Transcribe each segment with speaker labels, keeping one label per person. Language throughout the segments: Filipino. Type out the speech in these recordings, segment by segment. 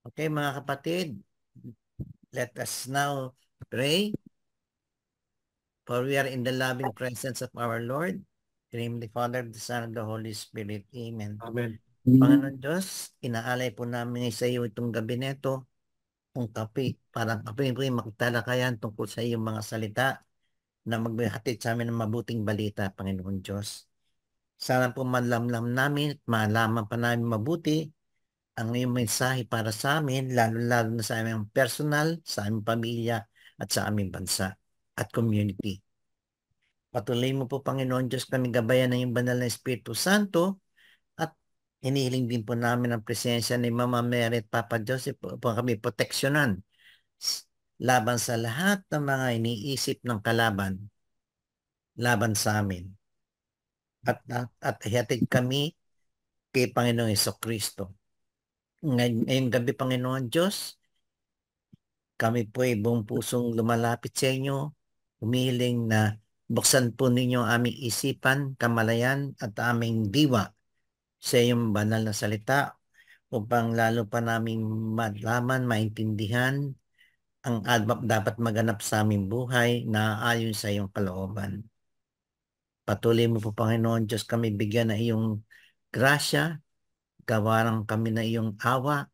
Speaker 1: Okay, mga kapatid, let us now pray. For we are in the loving presence of our Lord, in the name of the Father, the Son, and the Holy Spirit. Amen.
Speaker 2: Amen.
Speaker 1: Panginoon Diyos, inaalay po namin sa iyo itong gabi neto, kung kape, parang kape po yung magtalakayan tungkol sa iyong mga salita na magbihatid sa amin ng mabuting balita, Panginoon Diyos. Sana po malamlam namin at malaman pa namin mabuti ang iyong mensahe para sa amin, lalo-lalo na sa aming personal, sa aming pamilya, at sa aming bansa at community. Patuloy mo po, Panginoon Diyos, kami gabayan ng iyong banal na Espiritu Santo at hinihiling din po namin ang presensya ni Mama Mary at Papa Joseph upang kami proteksyonan laban sa lahat ng mga iniisip ng kalaban laban sa amin. At ihatid kami kay Panginoong Jesucristo. Ngayong gabi, Panginoon Diyos, kami po ay buong pusong lumalapit sa inyo, humihiling na buksan po ninyo ang aming isipan, kamalayan at aming diwa sa iyong banal na salita upang lalo pa naming malaman, maintindihan ang dapat maganap sa aming buhay na ayon sa iyong kalooban. Patuloy mo po, Panginoon Diyos, kami bigyan na iyong grasya, gawaran kami na iyong awa,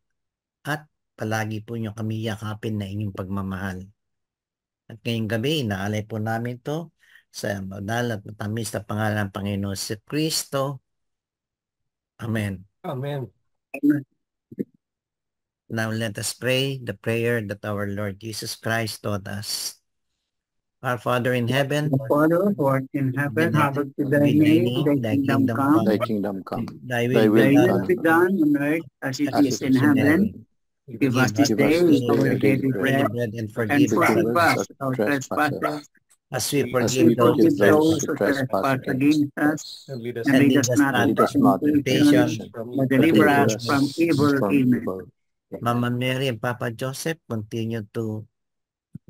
Speaker 1: at palagi po niyo kami yakapin na inyong pagmamahal. At ngayong gabi, inaalay po namin to sa banal at matamis na pangalan ng Panginoon si Kristo. Amen.
Speaker 2: Amen.
Speaker 1: Now let us pray the prayer that our Lord Jesus Christ taught us. Our Father in heaven,
Speaker 3: Father, who art in heaven, hallowed be thy
Speaker 1: be thy
Speaker 3: name,
Speaker 1: name, thy kingdom come,
Speaker 4: Thy kingdom come.
Speaker 1: thy
Speaker 4: Thy
Speaker 1: will be
Speaker 3: thy
Speaker 1: done
Speaker 3: will be done on earth as it
Speaker 1: as
Speaker 3: is
Speaker 1: it
Speaker 3: in
Speaker 1: is in
Speaker 3: heaven.
Speaker 1: heaven.
Speaker 3: Give us this
Speaker 4: Give us
Speaker 3: day
Speaker 4: this day
Speaker 3: our
Speaker 4: our daily
Speaker 3: daily
Speaker 4: bread,
Speaker 3: bread,
Speaker 1: And
Speaker 3: and
Speaker 1: forgive
Speaker 3: forgive
Speaker 1: us
Speaker 3: us our trespasses,
Speaker 1: as we
Speaker 3: as
Speaker 1: forgive
Speaker 3: we
Speaker 1: those
Speaker 3: forgive
Speaker 1: who
Speaker 3: those
Speaker 1: trespass.
Speaker 3: who trespass against us.
Speaker 2: And lead us
Speaker 3: And
Speaker 1: And
Speaker 3: lead
Speaker 1: lead
Speaker 3: us
Speaker 1: us
Speaker 3: not
Speaker 1: not
Speaker 4: lead
Speaker 3: into
Speaker 4: us not into
Speaker 3: temptation,
Speaker 4: temptation,
Speaker 3: but deliver us
Speaker 4: deliver
Speaker 3: from
Speaker 4: us
Speaker 3: evil.
Speaker 4: from
Speaker 3: Amen.
Speaker 4: evil.
Speaker 1: Mama Mary and Papa Joseph, continue to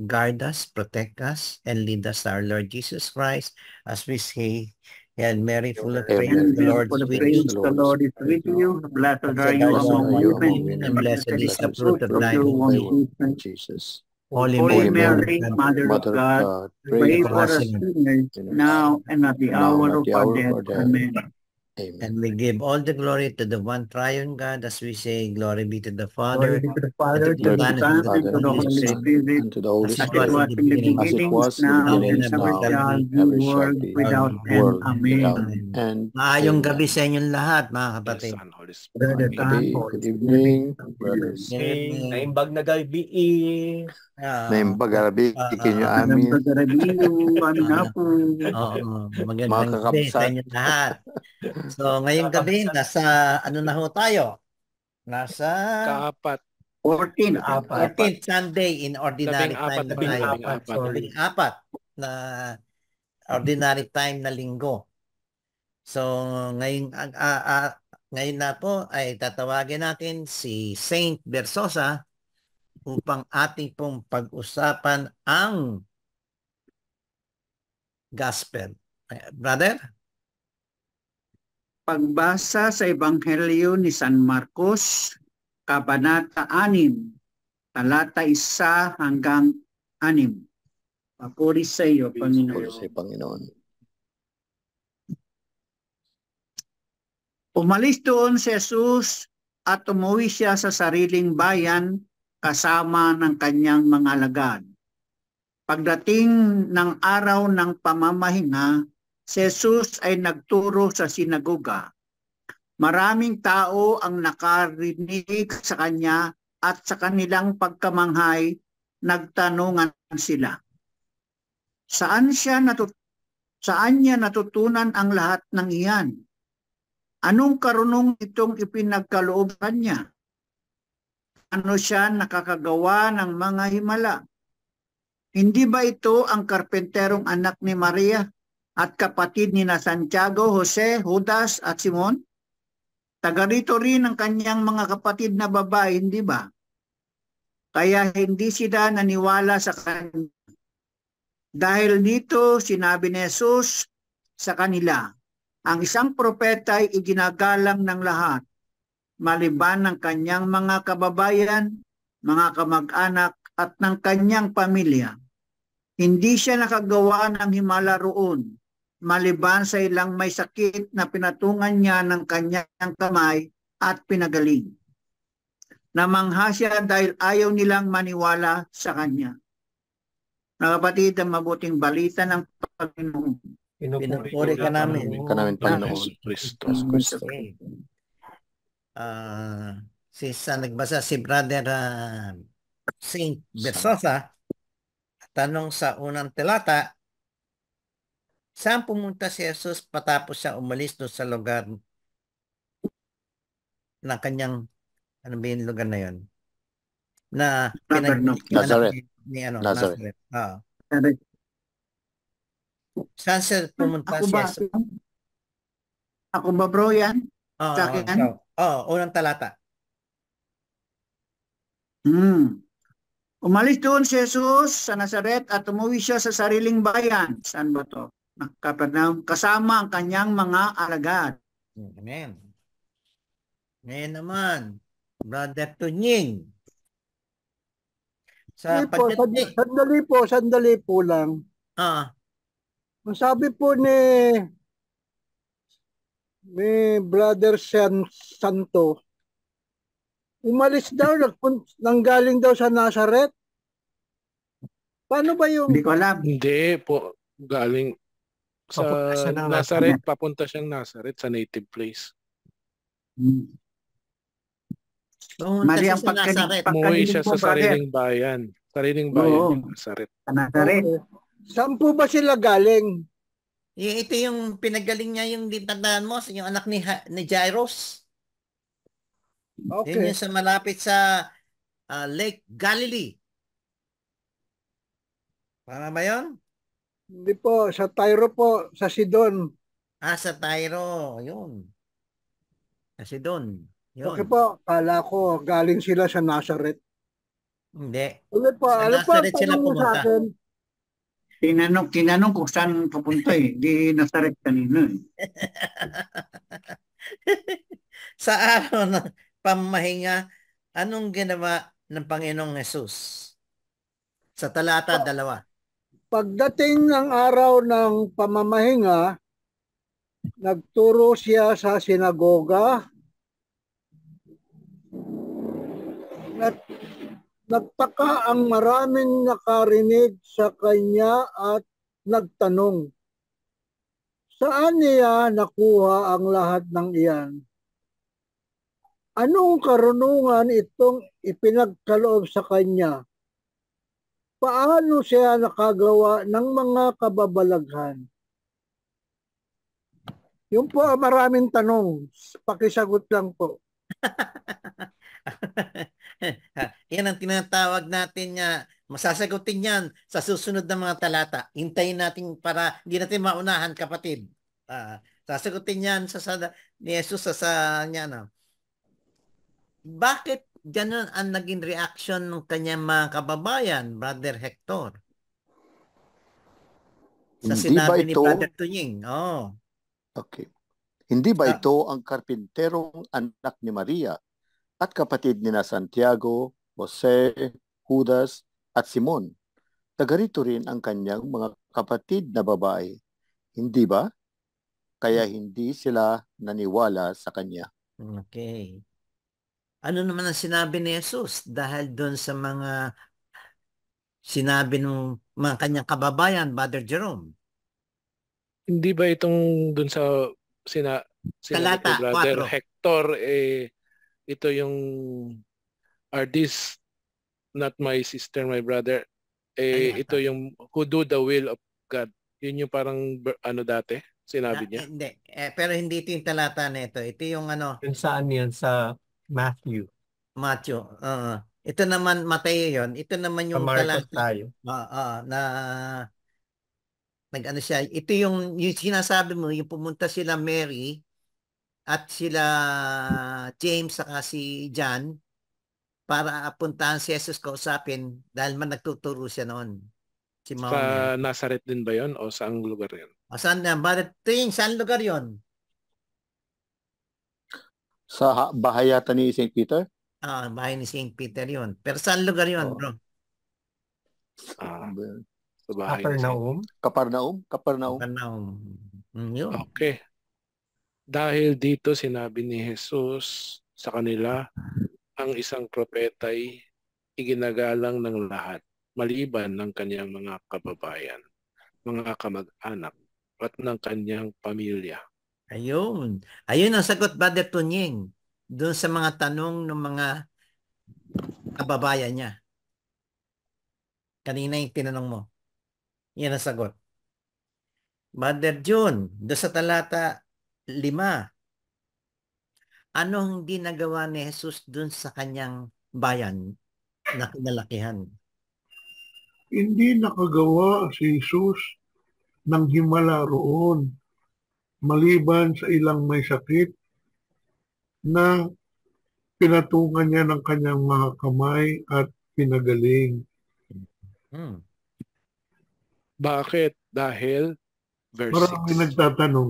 Speaker 1: guard us, protect us, and lead us to our Lord Jesus Christ as we say, Hail Mary, full of
Speaker 4: Hail
Speaker 1: grace,
Speaker 4: Mary,
Speaker 1: the
Speaker 3: And
Speaker 1: Lord
Speaker 3: for
Speaker 1: is
Speaker 3: the
Speaker 4: full of
Speaker 1: with
Speaker 4: grace,
Speaker 1: you.
Speaker 3: praise,
Speaker 4: the
Speaker 3: the
Speaker 4: Lord is
Speaker 3: Lord is
Speaker 4: with
Speaker 3: with you. Blessed are
Speaker 1: Blessed
Speaker 3: you
Speaker 1: are you
Speaker 3: among
Speaker 4: you
Speaker 1: among
Speaker 4: among
Speaker 3: women,
Speaker 1: women,
Speaker 4: women,
Speaker 1: and
Speaker 3: and
Speaker 1: blessed
Speaker 3: blessed
Speaker 1: is
Speaker 3: is
Speaker 1: the
Speaker 3: the
Speaker 4: blessed is
Speaker 1: fruit
Speaker 3: fruit
Speaker 4: the
Speaker 1: of
Speaker 3: of
Speaker 4: fruit
Speaker 1: thy
Speaker 3: your
Speaker 4: of
Speaker 1: womb.
Speaker 4: thy
Speaker 3: womb,
Speaker 4: womb,
Speaker 3: Jesus.
Speaker 4: Jesus.
Speaker 1: Holy
Speaker 3: Holy
Speaker 4: Holy
Speaker 1: Mary, Mother of
Speaker 3: Mary,
Speaker 4: Mary,
Speaker 1: God,
Speaker 3: Mother of
Speaker 4: Mother of
Speaker 3: God,
Speaker 4: God,
Speaker 1: pray
Speaker 4: pray
Speaker 3: pray
Speaker 1: for
Speaker 4: for
Speaker 3: for
Speaker 1: us
Speaker 3: us
Speaker 4: us
Speaker 1: sinners,
Speaker 3: sinners,
Speaker 4: sinners,
Speaker 3: now and at the
Speaker 4: now and
Speaker 3: hour
Speaker 4: at
Speaker 3: of
Speaker 4: the
Speaker 3: our
Speaker 4: hour of
Speaker 3: death.
Speaker 4: our death.
Speaker 3: Amen.
Speaker 4: Amen.
Speaker 1: and we give all the glory to the one triune God as we say, Glory be to the
Speaker 3: Glory
Speaker 1: Father,
Speaker 3: be to the
Speaker 1: and
Speaker 3: Father,
Speaker 1: to the
Speaker 3: to
Speaker 4: Glory
Speaker 3: the
Speaker 4: be
Speaker 1: Son,
Speaker 4: to
Speaker 1: and
Speaker 4: the
Speaker 1: to
Speaker 3: Son,
Speaker 1: the
Speaker 3: and
Speaker 4: Father,
Speaker 3: to the
Speaker 4: and
Speaker 1: Holy
Speaker 4: to the
Speaker 3: Holy
Speaker 1: Spirit,
Speaker 4: Son,
Speaker 3: Spirit,
Speaker 4: and to the Holy
Speaker 1: as
Speaker 3: as
Speaker 1: it
Speaker 3: it
Speaker 1: was
Speaker 4: Spirit,
Speaker 1: in
Speaker 3: was
Speaker 1: the
Speaker 3: in the
Speaker 1: beginning,
Speaker 4: as it
Speaker 3: beginning,
Speaker 4: was in the
Speaker 3: now,
Speaker 1: now,
Speaker 4: beginning,
Speaker 1: and
Speaker 3: and
Speaker 4: is
Speaker 1: ever
Speaker 3: ever
Speaker 4: now,
Speaker 1: shall
Speaker 3: shall
Speaker 1: be,
Speaker 3: be,
Speaker 4: ever shall
Speaker 3: world
Speaker 4: be,
Speaker 1: world
Speaker 3: without
Speaker 1: without
Speaker 3: end.
Speaker 4: world
Speaker 1: end.
Speaker 4: without
Speaker 3: Amen.
Speaker 1: Amen.
Speaker 4: end.
Speaker 1: Maayong gabi
Speaker 4: Amen.
Speaker 1: sa inyong lahat, mga kapatid.
Speaker 2: Son, Holy Spirit.
Speaker 3: Brother
Speaker 4: Good
Speaker 3: Tan,
Speaker 4: day,
Speaker 3: Holy
Speaker 4: good
Speaker 3: Spirit,
Speaker 4: evening, brothers.
Speaker 2: Naimbag na gabi.
Speaker 1: Ah,
Speaker 4: Naimbagarabi kinyo
Speaker 3: Madam
Speaker 4: amin,
Speaker 3: Pagarabiyo, amin na po.
Speaker 1: oo,
Speaker 4: mga
Speaker 1: magandang gabi sa
Speaker 4: kakabsat.
Speaker 1: inyo lahat. So, ngayong gabi, nasa ano na ho tayo? Nasa
Speaker 2: Kaapat.
Speaker 3: 14,
Speaker 2: Labing
Speaker 3: apat.
Speaker 1: 14th Sunday in ordinary time na tayo.
Speaker 3: Sorry.
Speaker 1: Labing-apat na ordinary time na linggo. So, ngayon na po ay tatawagin natin si Saint Bersosa upang ating pong pag-usapan ang gospel. Brother?
Speaker 3: Pagbasa sa Ebanghelyo ni San Marcos, Kabanata 6, talata 1 hanggang 6. Papuri sa iyo,
Speaker 4: Puri
Speaker 3: Panginoon.
Speaker 4: sa Panginoon.
Speaker 3: Umalis doon si Jesus at umuwi siya sa sariling bayan kasama ng kanyang mga alagad. Pagdating ng araw ng pamamahinga, si Jesus ay nagturo sa sinagoga. Maraming tao ang nakarinig sa kanya at sa kanilang pagkamanghay, nagtanungan sila. Saan niya natutunan ang lahat ng iyan? Anong karunong itong ipinagkaloob kanya? Ano siya nakakagawa ng mga himala? Hindi ba ito ang karpenterong anak ni Maria at kapatid ni na Santiago, Jose, Judas at Simon? Taga rito rin ang kanyang mga kapatid na babae, hindi ba? Kaya hindi sila naniwala sa kanya. Dahil dito sinabi ni Jesus sa kanila, ang isang propeta ay iginagalang ng lahat. maliban ng kanyang mga kababayan, mga kamag-anak at ng kanyang pamilya. Hindi siya nakagawa ng himala roon, maliban sa ilang may sakit na pinatungan niya ng kanyang kamay at pinagaling. Namangha siya dahil ayaw nilang maniwala sa kanya. Mga kapatid, ang mabuting balita ng Panginoon.
Speaker 1: Pinupuri ka namin.
Speaker 4: Ka namin, Panginoon.
Speaker 2: Yesus Kristo.
Speaker 1: Okay. Nagbasa si Brother Saint Bersosa, tanong sa unang talata, saan pumunta si Jesus patapos siya umalis doon sa lugar ng kanyang, ano ba yung lugar na yun? Na
Speaker 4: Nazareth.
Speaker 1: Nazareth. Saan siya pumunta
Speaker 3: Ako
Speaker 1: si
Speaker 3: ba?
Speaker 1: Jesus?
Speaker 3: Ako ba, bro, yan? Sa akin?
Speaker 1: Unang talata.
Speaker 3: Umalis doon si Jesus sa Nazaret at umuwi siya sa sariling bayan. Saan ba to? Kapernaum, kasama ang kanyang mga alagad.
Speaker 1: Amen. Ngayon naman, Brother Tunying. Sa pagdating.
Speaker 5: Sandali po lang. Masabi po ni Brother Santo, umalis daw, nanggaling daw sa Nazareth. Paano ba yung...
Speaker 3: Hindi ko alam.
Speaker 2: Hindi po. Galing sa Nazareth, papunta siyang Nazareth sa native place.
Speaker 3: Mali ang
Speaker 2: Umuwi siya sa sariling bayan. Sariling bayan ng Nazareth.
Speaker 3: Nazareth.
Speaker 5: Saan po ba sila galing?
Speaker 1: Ito yung pinagaling niya, yung ditandaan mo, yung anak ni Jairus.
Speaker 5: Okay.
Speaker 1: Yun yung sa malapit sa Lake Galilee. Para ba yun?
Speaker 5: Hindi po, sa Tyro po, sa Sidon.
Speaker 1: Sa Tyro, yun. Sa Sidon, yun.
Speaker 5: Okay po, kala ko galing sila sa Nazareth.
Speaker 1: Hindi.
Speaker 5: Ulit po,
Speaker 1: Sa Nazareth sila pumunta.
Speaker 3: Tinanong kung saan papunta eh. Di Nazareth kanina eh.
Speaker 1: Sa araw ng pamahinga, anong ginawa ng Panginoong Hesus? Sa talata 2.
Speaker 5: Pagdating ng araw ng pamamahinga, nagturo siya sa sinagoga. Nagtaka ang maraming nakarinig sa kanya at nagtanong, saan niya nakuha ang lahat ng iyan? Anong karunungan itong ipinagkaloob sa kanya? Paano siya nakagawa ng mga kababalaghan? Yung po maraming tanong, pakisagot lang po.
Speaker 1: Yan ang tinatawag natin niya. Masasagutin yan sa susunod na mga talata. Hintayin natin para hindi natin maunahan, kapatid. Sasagutin yan ni Jesus sa niya. No? Bakit ganun ang naging reaction ng kanyang mga kababayan, Brother Hector? Sa sinabi ni Brother Tunying.
Speaker 4: Okay. Hindi ba ito ang karpinterong anak ni Maria at kapatid ni na Santiago, Jose, Judas at Simon? Taga-rito rin ang kanyang mga kapatid na babae. Hindi ba? Kaya hindi sila naniwala sa kanya.
Speaker 1: Okay. Ano naman ang sinabi ni Jesus dahil doon sa mga sinabi ng mga kanyang kababayan, Brother Jerome?
Speaker 2: Hindi ba itong doon sa
Speaker 1: talata
Speaker 2: Brother
Speaker 1: 4.
Speaker 2: Hector, ito yung are this not my sister, my brother? Ito yung who do the will of God. Yun yung parang dati sinabi niya.
Speaker 1: Hindi. Pero hindi ito yung talata na ito. Ito yung
Speaker 6: Yung saan yan? Sa Matthew.
Speaker 1: Ito naman, Mateo yun. Ito naman yung
Speaker 6: Marcos
Speaker 1: talata.
Speaker 6: tayo.
Speaker 1: Nag-ano siya. Ito yung sinasabi mo, yung pumunta sila Mary at sila James saka si John para puntahan si Jesus kausapin dahil man nagtuturo siya noon. Si
Speaker 2: Sa Nazareth din ba yon o saang lugar yan?
Speaker 1: Saan na? Saan lugar yon?
Speaker 4: Sa bahay yata ni St. Peter?
Speaker 1: Bahay ni St. Peter yun. Pero saan lugar yun,
Speaker 4: Oo.
Speaker 1: bro?
Speaker 2: Ah,
Speaker 4: Ano ba yun?
Speaker 2: sa bahay ni Saint.
Speaker 6: Capernaum.
Speaker 4: Kaparnaum? Kaparnaum.
Speaker 1: Kapanahon. Yun.
Speaker 2: Okay. Dahil dito sinabi ni Jesus sa kanila, ang isang propeta'y iginagalang ng lahat, maliban ng kanyang mga kababayan, mga kamag-anak, at ng kanyang pamilya.
Speaker 1: Ayun. Ayun ang sagot, Brother Tunying. Doon sa mga tanong ng mga kababayan niya. Kanina yung tinanong mo. Yan ang sagot. Brother June, doon sa talata 5, ano hindi nagawa ni Jesus doon sa kanyang bayan na kinalakihan?
Speaker 5: Hindi nakagawa si Jesus ng himala roon, maliban sa ilang may sakit na pinatungan niya ng kanyang mga kamay at pinagaling.
Speaker 1: Hmm.
Speaker 2: Bakit? Dahil verse
Speaker 5: Marami
Speaker 2: 6.
Speaker 5: nagtatanong.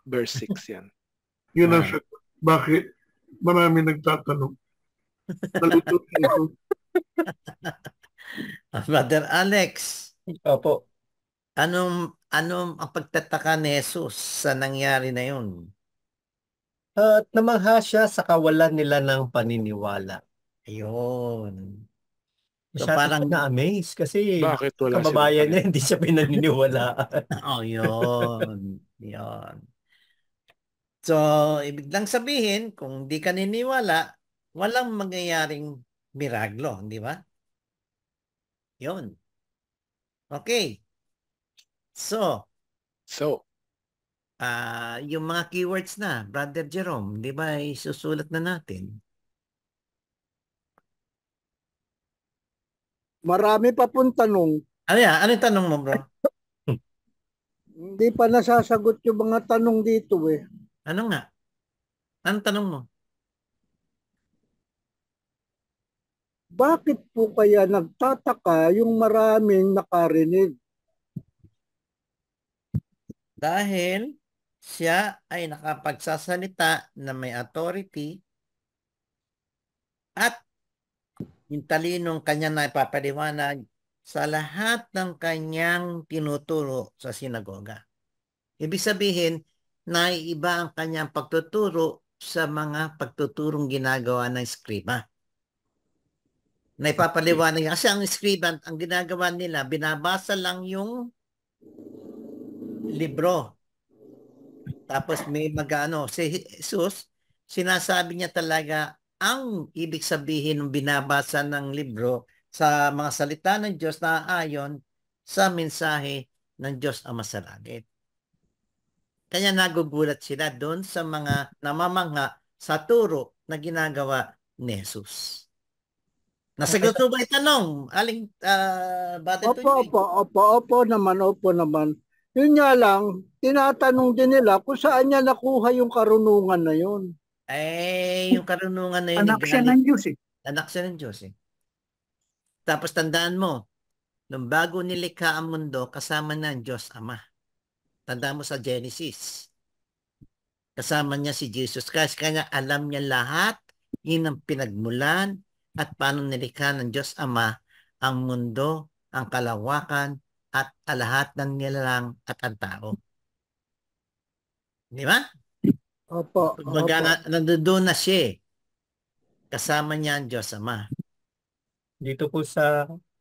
Speaker 2: Verse 6 yan.
Speaker 5: Yun ang
Speaker 1: Ah.
Speaker 5: sagot. Bakit? Marami nagtatanong. Nalito si Jesus.
Speaker 1: Brother Alex,
Speaker 6: Opo.
Speaker 1: anong ang pagtataka ni Jesus sa nangyari na yun?
Speaker 6: At namangha siya sa kawalan nila ng paniniwala.
Speaker 1: Ayun. So
Speaker 6: Masyado
Speaker 1: parang,
Speaker 6: siya na-amaze kasi
Speaker 2: Bakit wala silang
Speaker 6: kababayan niya
Speaker 2: paniniwala?
Speaker 6: hindi siya pinaniniwalaan.
Speaker 1: yun. Yun. So, ibig lang sabihin, kung di ka niniwala, walang mangyayaring miraglo, di ba? Yun. Okay. So,
Speaker 2: So,
Speaker 1: yung mga keywords na, Brother Jerome, di ba, isusulat na natin?
Speaker 5: Marami pa pong tanong.
Speaker 1: Ano yan? Ano yung tanong mo, bro?
Speaker 5: Hindi pa nasasagot yung mga tanong dito eh.
Speaker 1: Ano nga? Anong tanong mo?
Speaker 5: Bakit po kaya nagtataka yung maraming nakarinig?
Speaker 1: Dahil siya ay nakapagsasalita na may authority at yung talinong kanya na ipapaliwanag sa lahat ng kanyang tinuturo sa sinagoga. Ibig sabihin, naiiba ang kanyang pagtuturo sa mga pagtuturong ginagawa ng skriba. Na ipapaliwanag niya. Kasi ang skriba, ang ginagawa nila, binabasa lang yung libro. Tapos may mag-ano, si Jesus, sinasabi niya talaga ang ibig sabihin ng binabasa ng libro sa mga salita ng Diyos na ayon sa mensahe ng Diyos Ama sa langit. Kaya nagugulat sila doon sa mga namamangha sa turo na ginagawa ni Jesus. Nasagot mo ba yung tanong? Aling Brother Tunying?
Speaker 5: Opo naman. Yun nga lang, tinatanong din nila kung saan niya nakuha yung karunungan na yun.
Speaker 1: Yung karunungan na yun,
Speaker 3: Anak siya ng Diyos eh.
Speaker 1: anak siya ng Diyos eh. Tapos tandaan mo, nung bago nilikha ang mundo, kasama na ang Diyos Ama. Tandaan mo sa Genesis. Kasama niya si Jesus Christ. Kaya alam niya lahat, yun ang pinagmulan at paano nilikha ng Diyos Ama ang mundo, ang kalawakan, at lahat ng nilalang at ang tao. Di ba?
Speaker 5: Opo.
Speaker 1: Kumbaga, nandoon na siya eh. Kasama niya ang Diyos Ama.
Speaker 6: Dito po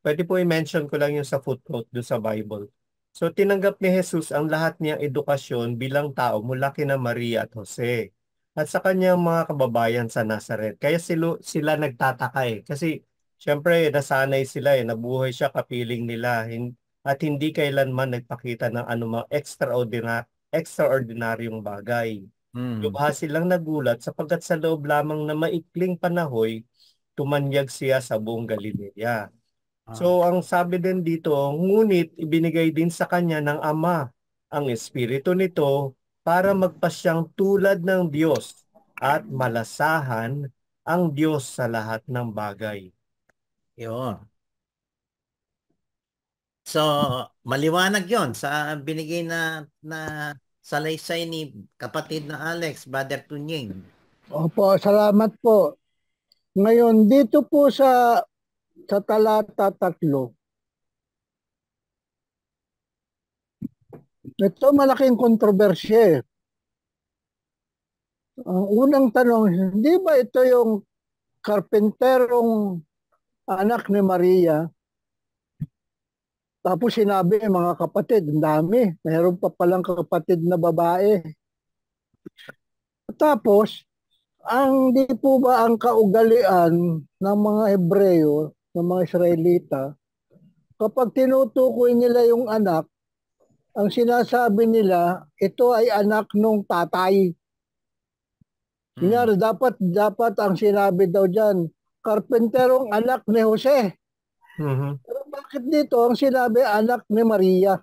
Speaker 6: pwede po i-mention ko lang yung sa footnote doon sa Bible. So tinanggap ni Jesus ang lahat niyang edukasyon bilang tao mula kina Maria at Jose at sa kanyang mga kababayan sa Nazaret. Kaya sila nagtataka eh. Kasi syempre nasanay sila eh, nabuhay siya kapiling nila at hindi kailanman nagpakita ng anumang extraordinaryong bagay. Lubha silang nagulat sapagkat sa loob lamang na maikling panahon, tumanyag siya sa buong Galilea. So ang sabi din dito, ngunit ibinigay din sa kanya ng Ama ang Espiritu nito para magpasyang tulad ng Diyos at malasahan ang Diyos sa lahat ng bagay.
Speaker 1: Yun. So, maliwanag yon sa binigay na salaysay ni kapatid na Alex, Brother Tunying.
Speaker 5: Opo, salamat po. Ngayon, dito po sa talata 3, ito malaking kontrobersya. Ang unang tanong, hindi ba ito yung karpenterong anak ni Maria? Tapos sinabi, mga kapatid, ang dami. Mayroon pa palang kapatid na babae. Tapos, di po ba ang kaugalian ng mga Hebreo, ng mga Israelita, kapag tinutukoy nila yung anak, ang sinasabi nila, ito ay anak ng tatay. Kunyari, dapat ang sinabi daw dyan, karpenterong anak ni Jose. Pero bakit dito ang sinabi anak ni Maria?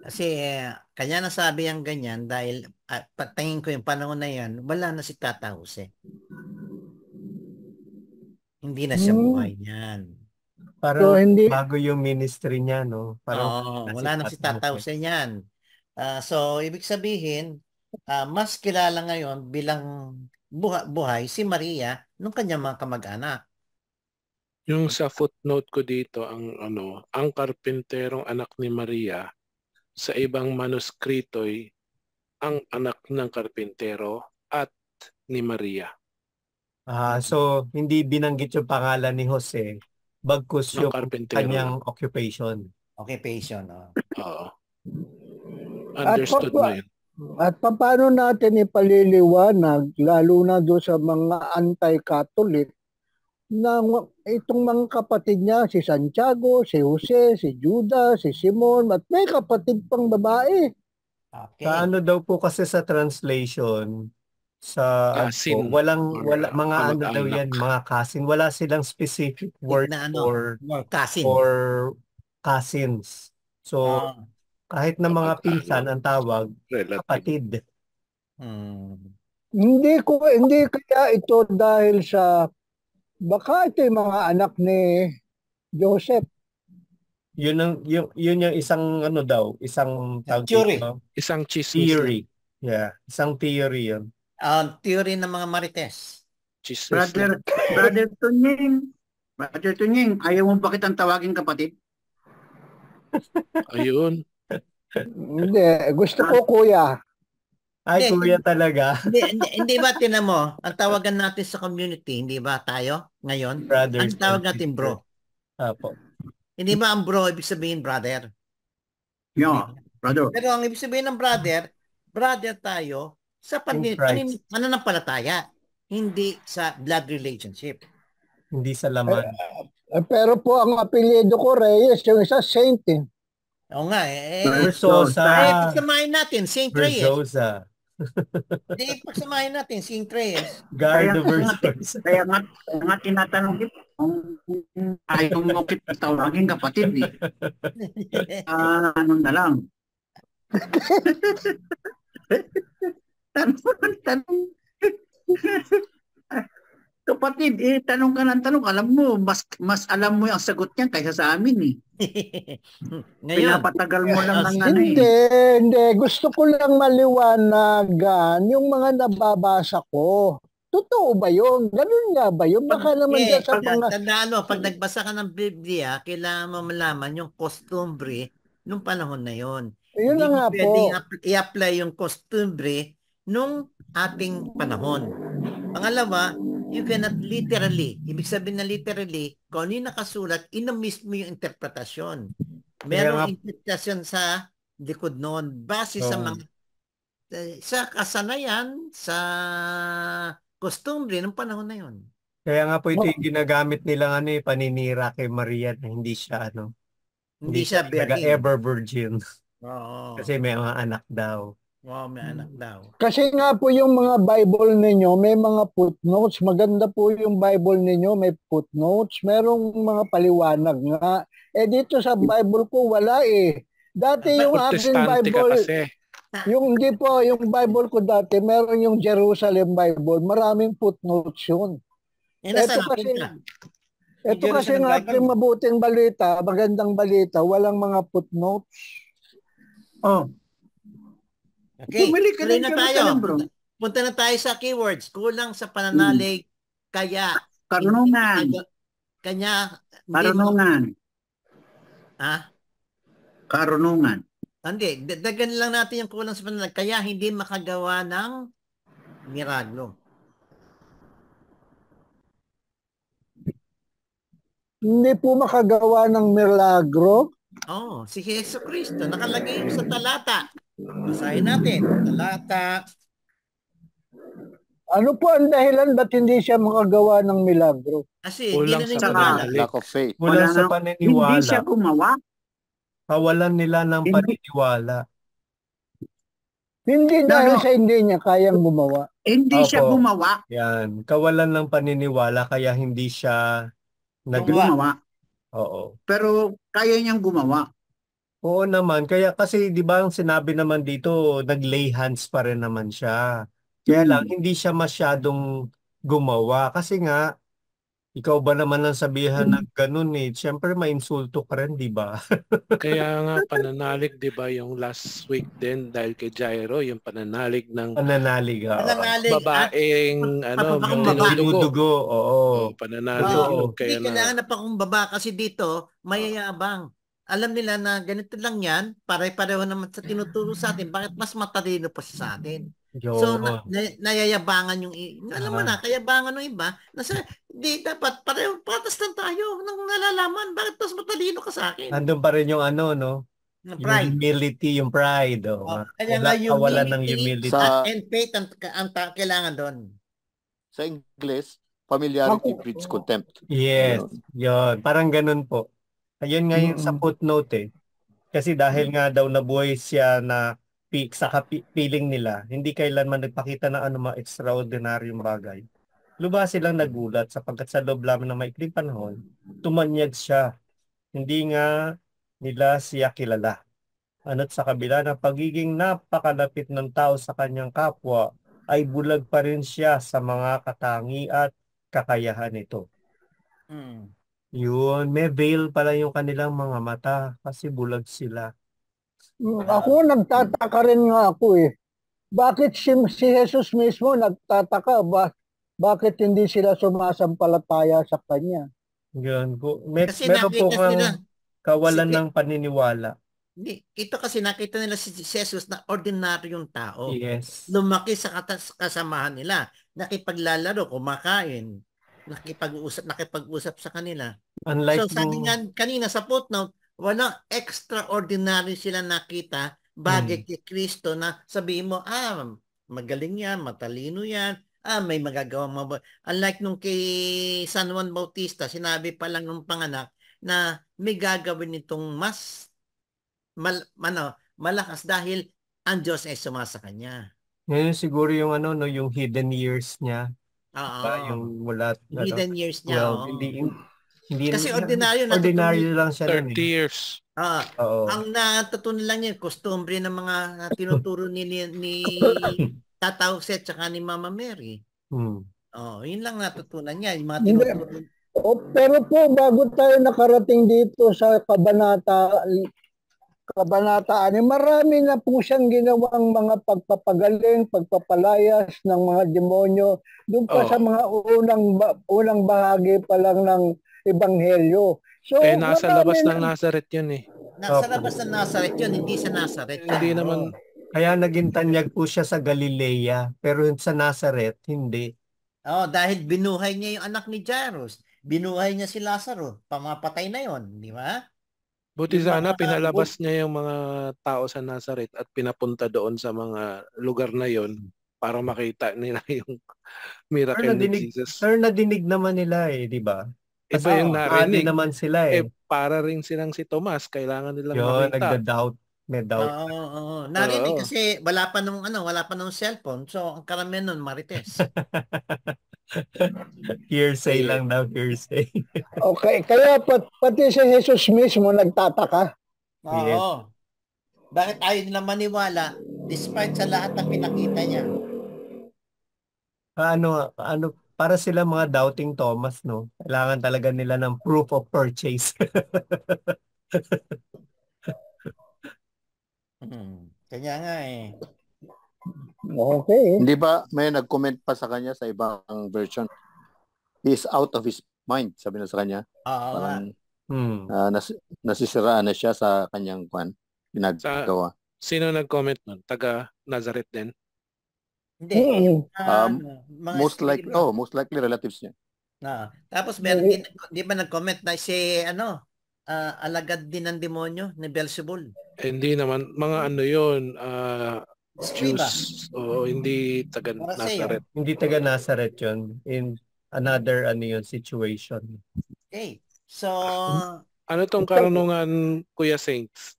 Speaker 1: Kasi kanya nasabi ang ganyan dahil pagtingin ko yung panahon na yan, wala na si Tata Jose. Hindi na siya buhay niyan.
Speaker 6: Parang
Speaker 5: So, hindi,
Speaker 6: bago yung ministry niya, no? Parang
Speaker 1: wala na si Tata Jose niyan. So, ibig sabihin, mas kilala ngayon bilang buhay si Maria nung kanyang mga kamag-anak.
Speaker 2: Yung sa footnote ko dito, ang karpenterong anak ni Maria, sa ibang manuskrito'y ang anak ng karpentero at ni Maria.
Speaker 6: So, hindi binanggit yung pangalan ni Jose, bagkus
Speaker 2: Ng
Speaker 6: yung
Speaker 2: karpentero
Speaker 6: kanyang occupation.
Speaker 1: Occupation,
Speaker 2: Oo. Understood na yun.
Speaker 5: At paano natin ipaliliwanag, lalo na doon sa mga anti-Catholic, na itong mga kapatid niya, si Santiago, si Jose, si Judas, si Simon, at may kapatid pang babae.
Speaker 1: Okay.
Speaker 6: Sa daw po kasi sa translation, sa wala mga daw yan, mga cousin, wala silang specific word for
Speaker 1: cousin
Speaker 6: or cousins. So, kahit na mga pinsan ang tawag, kapatid.
Speaker 5: Hindi kaya ito dahil sa baka ito yung mga anak ni Joseph.
Speaker 6: Yun yung isang isang
Speaker 1: theory.
Speaker 2: Isang chismis.
Speaker 6: Theory. Yeah, isang theory yun.
Speaker 1: Theory ng mga Marites.
Speaker 3: Brother Tunying, ayaw mo bakit ang tawagin kapatid?
Speaker 2: Ayun.
Speaker 5: Hindi, gusto ko kuya.
Speaker 6: Ay, kuya talaga.
Speaker 1: Hindi ba, tinan mo, ang tawagan natin sa community, hindi ba tayo ngayon?
Speaker 6: Brothers.
Speaker 1: Ang tawag natin bro.
Speaker 6: Apo.
Speaker 1: Hindi ba ang bro, ibig sabihin brother?
Speaker 3: Yeah, brother.
Speaker 1: Pero ang ibig sabihin ng brother tayo sa pananampalataya, hindi sa blood relationship.
Speaker 6: Hindi sa laman.
Speaker 5: Pero po ang apelyido ko, Reyes, yung isa Saint.
Speaker 1: Oo nga
Speaker 6: Versosa.
Speaker 1: pagsamahin natin, Saint Reyes.
Speaker 6: Versosa.
Speaker 1: Pagsamahin natin, Saint Reyes.
Speaker 6: Gardo Versosa.
Speaker 3: Kaya nga tinatanong kita, ayaw mo kita tawagin kapatid eh. Ano na lang. Tanong. Kapatid, tanong ka ng tanong. Alam mo, mas alam mo yung sagot niyan kaysa sa amin eh.
Speaker 1: Ngayon,
Speaker 3: pinapatagal mo lang ng
Speaker 5: Hindi. Gusto ko lang maliwanagan yung mga nababasa ko. Totoo ba yun? Ganun nga ba yun? Baka naman dyan sa mga...
Speaker 1: Pag nagbasa ka ng Biblia, kailangan mo malaman yung costumbre nung panahon na yon.
Speaker 5: Yun na nga po.
Speaker 1: Pwedeng i-apply yung costumbre nung ating panahon. Pangalawa, you cannot literally, ibig sabihin na literally, kung ano yung nakasulat, ina-miss mo yung interpretasyon. Merong interpretasyon sa likod noon, base sa mga sa kasanayan, sa costumbre ng panahon na yon.
Speaker 6: Kaya nga po ito yung ginagamit nilang paninira kay Maria na hindi siya
Speaker 1: hindi siya
Speaker 6: ever virgin.
Speaker 1: Oo.
Speaker 6: Kasi may mga anak daw.
Speaker 1: Wow, may anak daw.
Speaker 5: Kasi nga po yung mga Bible ninyo, may mga footnotes. Maganda po yung Bible ninyo, may footnotes. Merong mga paliwanag nga. Dito sa Bible ko, wala eh. Dati yung aking Bible, yung Bible ko dati, meron yung Jerusalem Bible. Maraming footnotes yun. Ito kasi ng aking mabuting balita, magandang balita, walang mga footnotes.
Speaker 1: Okay, tuloy na tayo. punta na tayo sa keywords. Kulang sa pananalig, kaya
Speaker 3: Karunungan.
Speaker 1: kanya
Speaker 3: Karunungan. Karunungan.
Speaker 1: Hindi, dagan lang natin yung kulang sa pananalig, kaya hindi makagawa ng miraglo.
Speaker 5: Hindi po makagawa ng milagro.
Speaker 1: Oh, si Jesu Cristo, nakalagay yung sa talata. Basahin natin. Talata.
Speaker 5: Ano po ang dahilan ba't hindi siya makagawa ng milagro?
Speaker 1: Kasi
Speaker 2: Kulang
Speaker 1: hindi
Speaker 2: sa
Speaker 1: na
Speaker 2: pananalig.
Speaker 4: Lack of faith.
Speaker 6: Kulang sa
Speaker 3: Hindi
Speaker 6: paniniwala.
Speaker 3: siya gumawa.
Speaker 6: Kawalan nila ng
Speaker 3: Hindi.
Speaker 6: paniniwala.
Speaker 5: Hindi dahil sa hindi niya kayang gumawa.
Speaker 3: Hindi siya
Speaker 6: Opo.
Speaker 3: gumawa.
Speaker 6: Yan. Kawalan ng paniniwala kaya hindi siya
Speaker 3: Gumawa.
Speaker 6: Oo.
Speaker 3: Pero kaya niyang gumawa.
Speaker 6: Oo naman. Kaya kasi di ba ang sinabi naman dito, nag-lay hands pa rin naman siya. Kaya lang, hindi siya masyadong gumawa. Kasi nga, ikaw ba naman ang sabihan na ganun eh. Siyempre, mainsulto ka rin, di ba?
Speaker 2: Kaya nga pananalig, di ba, yung last week din dahil kay Jairo, yung pananalig ng
Speaker 6: Pananalig.
Speaker 1: Pananalig,
Speaker 2: babaeng
Speaker 1: papakumbaba.
Speaker 6: Dinudugo. Oo.
Speaker 2: Pananalig
Speaker 6: Oo.
Speaker 2: yun.
Speaker 1: Hindi
Speaker 2: Kaya nga,
Speaker 1: kailangan na pakumbaba kasi dito, mayayabang. Alam nila na ganito lang yan, pare-pareho naman sa tinuturo sa atin, bakit mas matalino pa siya sa atin? So, nayayabangan yung, alam mo na, kayabangan ng iba, di dapat, pareho, patas lang tayo ng nalalaman, bakit mas matalino ka sa akin?
Speaker 6: Andun pa rin yung ano, no? Yung
Speaker 1: Pride.
Speaker 6: humility, yung pride.
Speaker 1: Kaya nga
Speaker 6: Kawalan ng
Speaker 1: humility
Speaker 6: humility.
Speaker 1: and faith ang kailangan doon.
Speaker 4: Sa English, familiarity breeds contempt.
Speaker 6: Yes, yun. Parang ganun po. Ayun nga yung sa footnote eh. Kasi dahil nga daw nabuhay siya na sa piling nila, hindi kailanman nagpakita ng anumang extraordinaryong bagay. Lubha silang nagulat sapagkat sa loob lamang ng maikling panahon, tumanyag siya. Hindi nga nila siya kilala. Ano't sa kabila ng pagiging napakalapit ng tao sa kanyang kapwa, ay bulag pa rin siya sa mga katangi at kakayahan nito. Yun, may veil pala yung kanilang mga mata kasi bulag sila.
Speaker 5: Ako nagtataka rin nga ako eh. Bakit si Jesus mismo nagtataka? Bakit hindi sila sumasampalataya sa kanya?
Speaker 6: Yun po.
Speaker 1: Kasi
Speaker 6: Meron po
Speaker 1: nakita
Speaker 6: kang
Speaker 1: nila,
Speaker 6: kawalan ng paniniwala.
Speaker 1: ito kasi nakita nila si Jesus na ordinaryong tao.
Speaker 6: Yes.
Speaker 1: Lumaki sa kasamahan nila. Nakipaglalaro, kumakain. Nakipag-usap sa kanila.
Speaker 6: Unlike
Speaker 1: So sabi nga kanina sa footnote, walang extraordinary sila nakita bagay kay Kristo na sabihin mo, magaling yan, matalino yan, may magagawang mabuti. Unlike nung kay San Juan Bautista, sinabi pa lang nung panganak na may gagawin nitong mas malakas dahil ang Diyos ay sumasa kanya.
Speaker 6: Ngayon siguro yung yung hidden years niya. Yung wala
Speaker 1: hidden years niya.
Speaker 6: Well, hindi
Speaker 1: kasi ordinaryo
Speaker 6: lang siya
Speaker 2: 30 years.
Speaker 1: Ang natutunan lang niya, kostumbre ng mga tinuturo ni Tata Jose at saka ni Mama Mary. Yun lang natutunan niya. Yung mga tinuturo.
Speaker 5: Pero po, bago tayo nakarating dito sa Kabanata 6, marami na po siyang ginawang mga pagpapagaling, pagpapalayas ng mga demonyo. Doon pa sa mga unang bahagi pa lang ng Ebanghelyo. So,
Speaker 2: nasa labas ng Nazareth yun eh.
Speaker 1: Nasa labas ng Nazareth yun, hindi sa Nazareth.
Speaker 2: Hindi naman.
Speaker 6: Kaya naging tanyag po siya sa Galilea, pero sa Nazareth, hindi.
Speaker 1: Dahil binuhay niya yung anak ni Jairus. Binuhay niya si Lazaro. Pamapatay na yon, di ba?
Speaker 2: Buti sana pinalabas niya yung mga tao sa Nazareth at pinapunta doon sa mga lugar na yon para makita nila yung miracle ni Jesus.
Speaker 6: Pero nadinig naman nila di ba?
Speaker 2: Iba yung narinig.
Speaker 6: naman sila
Speaker 2: para rin silang si Tomas, kailangan nilang makita.
Speaker 6: Nagda-doubt. May doubt.
Speaker 1: Narinig kasi wala pa nung cellphone. So ang karamihan nun marites.
Speaker 6: Hearsay lang daw, hearsay.
Speaker 5: Okay, kaya pati si Jesus mismo nagtataka.
Speaker 1: Oo. Bakit ayaw nila maniwala despite sa lahat ng pinakita niya?
Speaker 6: Para sila mga doubting Thomas, no? Kailangan talaga nila ng proof of purchase.
Speaker 1: Kanya nga
Speaker 5: Okay.
Speaker 4: Hindi ba may nag-comment pa sa kanya sa ibang version? He is out of his mind, sabi na sa kanya.
Speaker 1: Oo nga.
Speaker 4: Parang nasisiraan na siya sa kanyang ginagawa.
Speaker 2: Sino nag-comment nun? Taga Nazareth din?
Speaker 1: Hindi. Mga
Speaker 4: Most likely relatives niya.
Speaker 1: Tapos meron din, di ba nag-comment na si alagad din ng demonyo ni Beelzebul?
Speaker 2: Hindi naman. Mga ano yun,
Speaker 1: Escriba.
Speaker 2: Jews. O hindi taga Nazareth.
Speaker 6: Hindi taga Nazareth yun. In another situation.
Speaker 1: Okay. So,
Speaker 2: ano tong karunungan, Kuya Saints?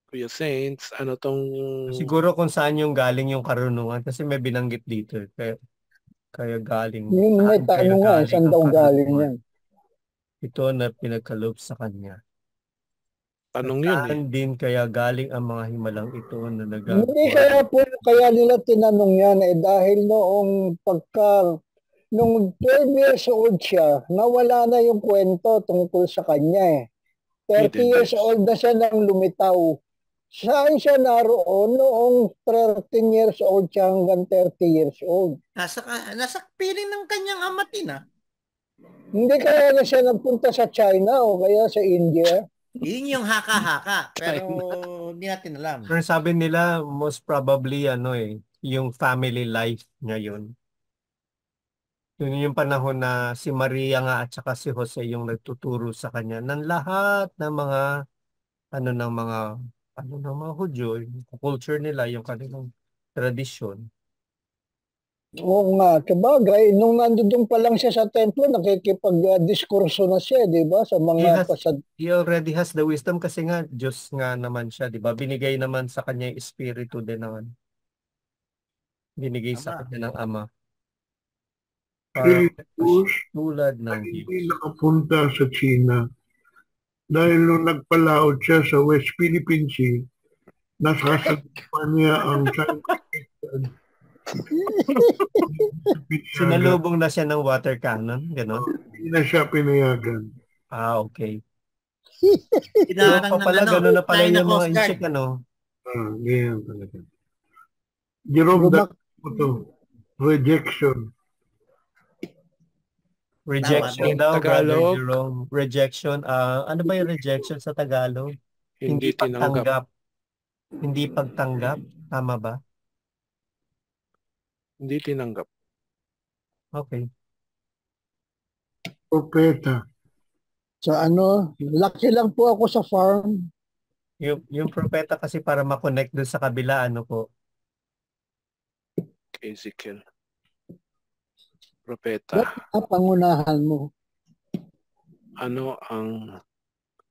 Speaker 2: Kuya Saints, ano tong...
Speaker 6: Siguro kung saan yung galing yung karunungan kasi may binanggit dito. Kaya galing.
Speaker 5: Yung may tanong nga, saan daw galing yan?
Speaker 6: Ito na pinagkaloob sa kanya.
Speaker 2: Tanong yun eh.
Speaker 6: Saan din kaya galing ang mga himalang ito na nagagawa?
Speaker 5: Hindi kaya nila tinanong yan dahil nung 12 years old siya, nawala na yung kwento tungkol sa kanya 30 years old na siya nang lumitaw. Saan siya naroon noong 13 years old siya hanggang 30 years old?
Speaker 1: Nasa piling ng kanyang amatin
Speaker 5: Hindi kaya na siya nagpunta sa China o kaya sa India?
Speaker 1: Yun yung haka-haka. Pero hindi natin alam.
Speaker 6: Pero sabi nila, most probably, yung family life niya yun. Yun yung panahon na si Maria nga at saka si Jose yung nagtuturo sa kanya ng lahat ng mga Hudyo, yung culture nila, yung kanilang tradisyon.
Speaker 5: Oo nga, sabagay, nung nandun pa lang siya sa templo, nakikipag-diskurso na siya, di ba? Sa mga
Speaker 6: He already has the wisdom kasi nga, Diyos nga naman siya, di ba? Binigay naman sa kanya yung espiritu din naman. Binigay sa kanya ng Ama. Para tulad ng Diyos.
Speaker 7: Hindi nakapunta sa China dahil nung nagpalaot siya sa West Philippine Sea, nasasagupan niya ang
Speaker 6: Sinalubong na siya ng water cannon, gano'n?
Speaker 7: Hindi na siya pinayagan.
Speaker 6: Okay.
Speaker 1: Pinarang
Speaker 6: pala, gano'n na pala yung mga isip,
Speaker 7: Ganyan talaga. Jerome, rejection.
Speaker 6: Rejection daw, Brother Jerome. Rejection. Ano ba yung rejection sa Tagalog? Hindi pagtanggap. Hindi pagtanggap. Tama ba?
Speaker 2: Hindi tinanggap.
Speaker 6: Okay.
Speaker 7: Propeta.
Speaker 5: So laki lang po ako sa farm.
Speaker 6: Yung propeta kasi para makonect dun sa kabila, po?
Speaker 2: Ezekiel. Propeta.
Speaker 5: What pangunahan mo?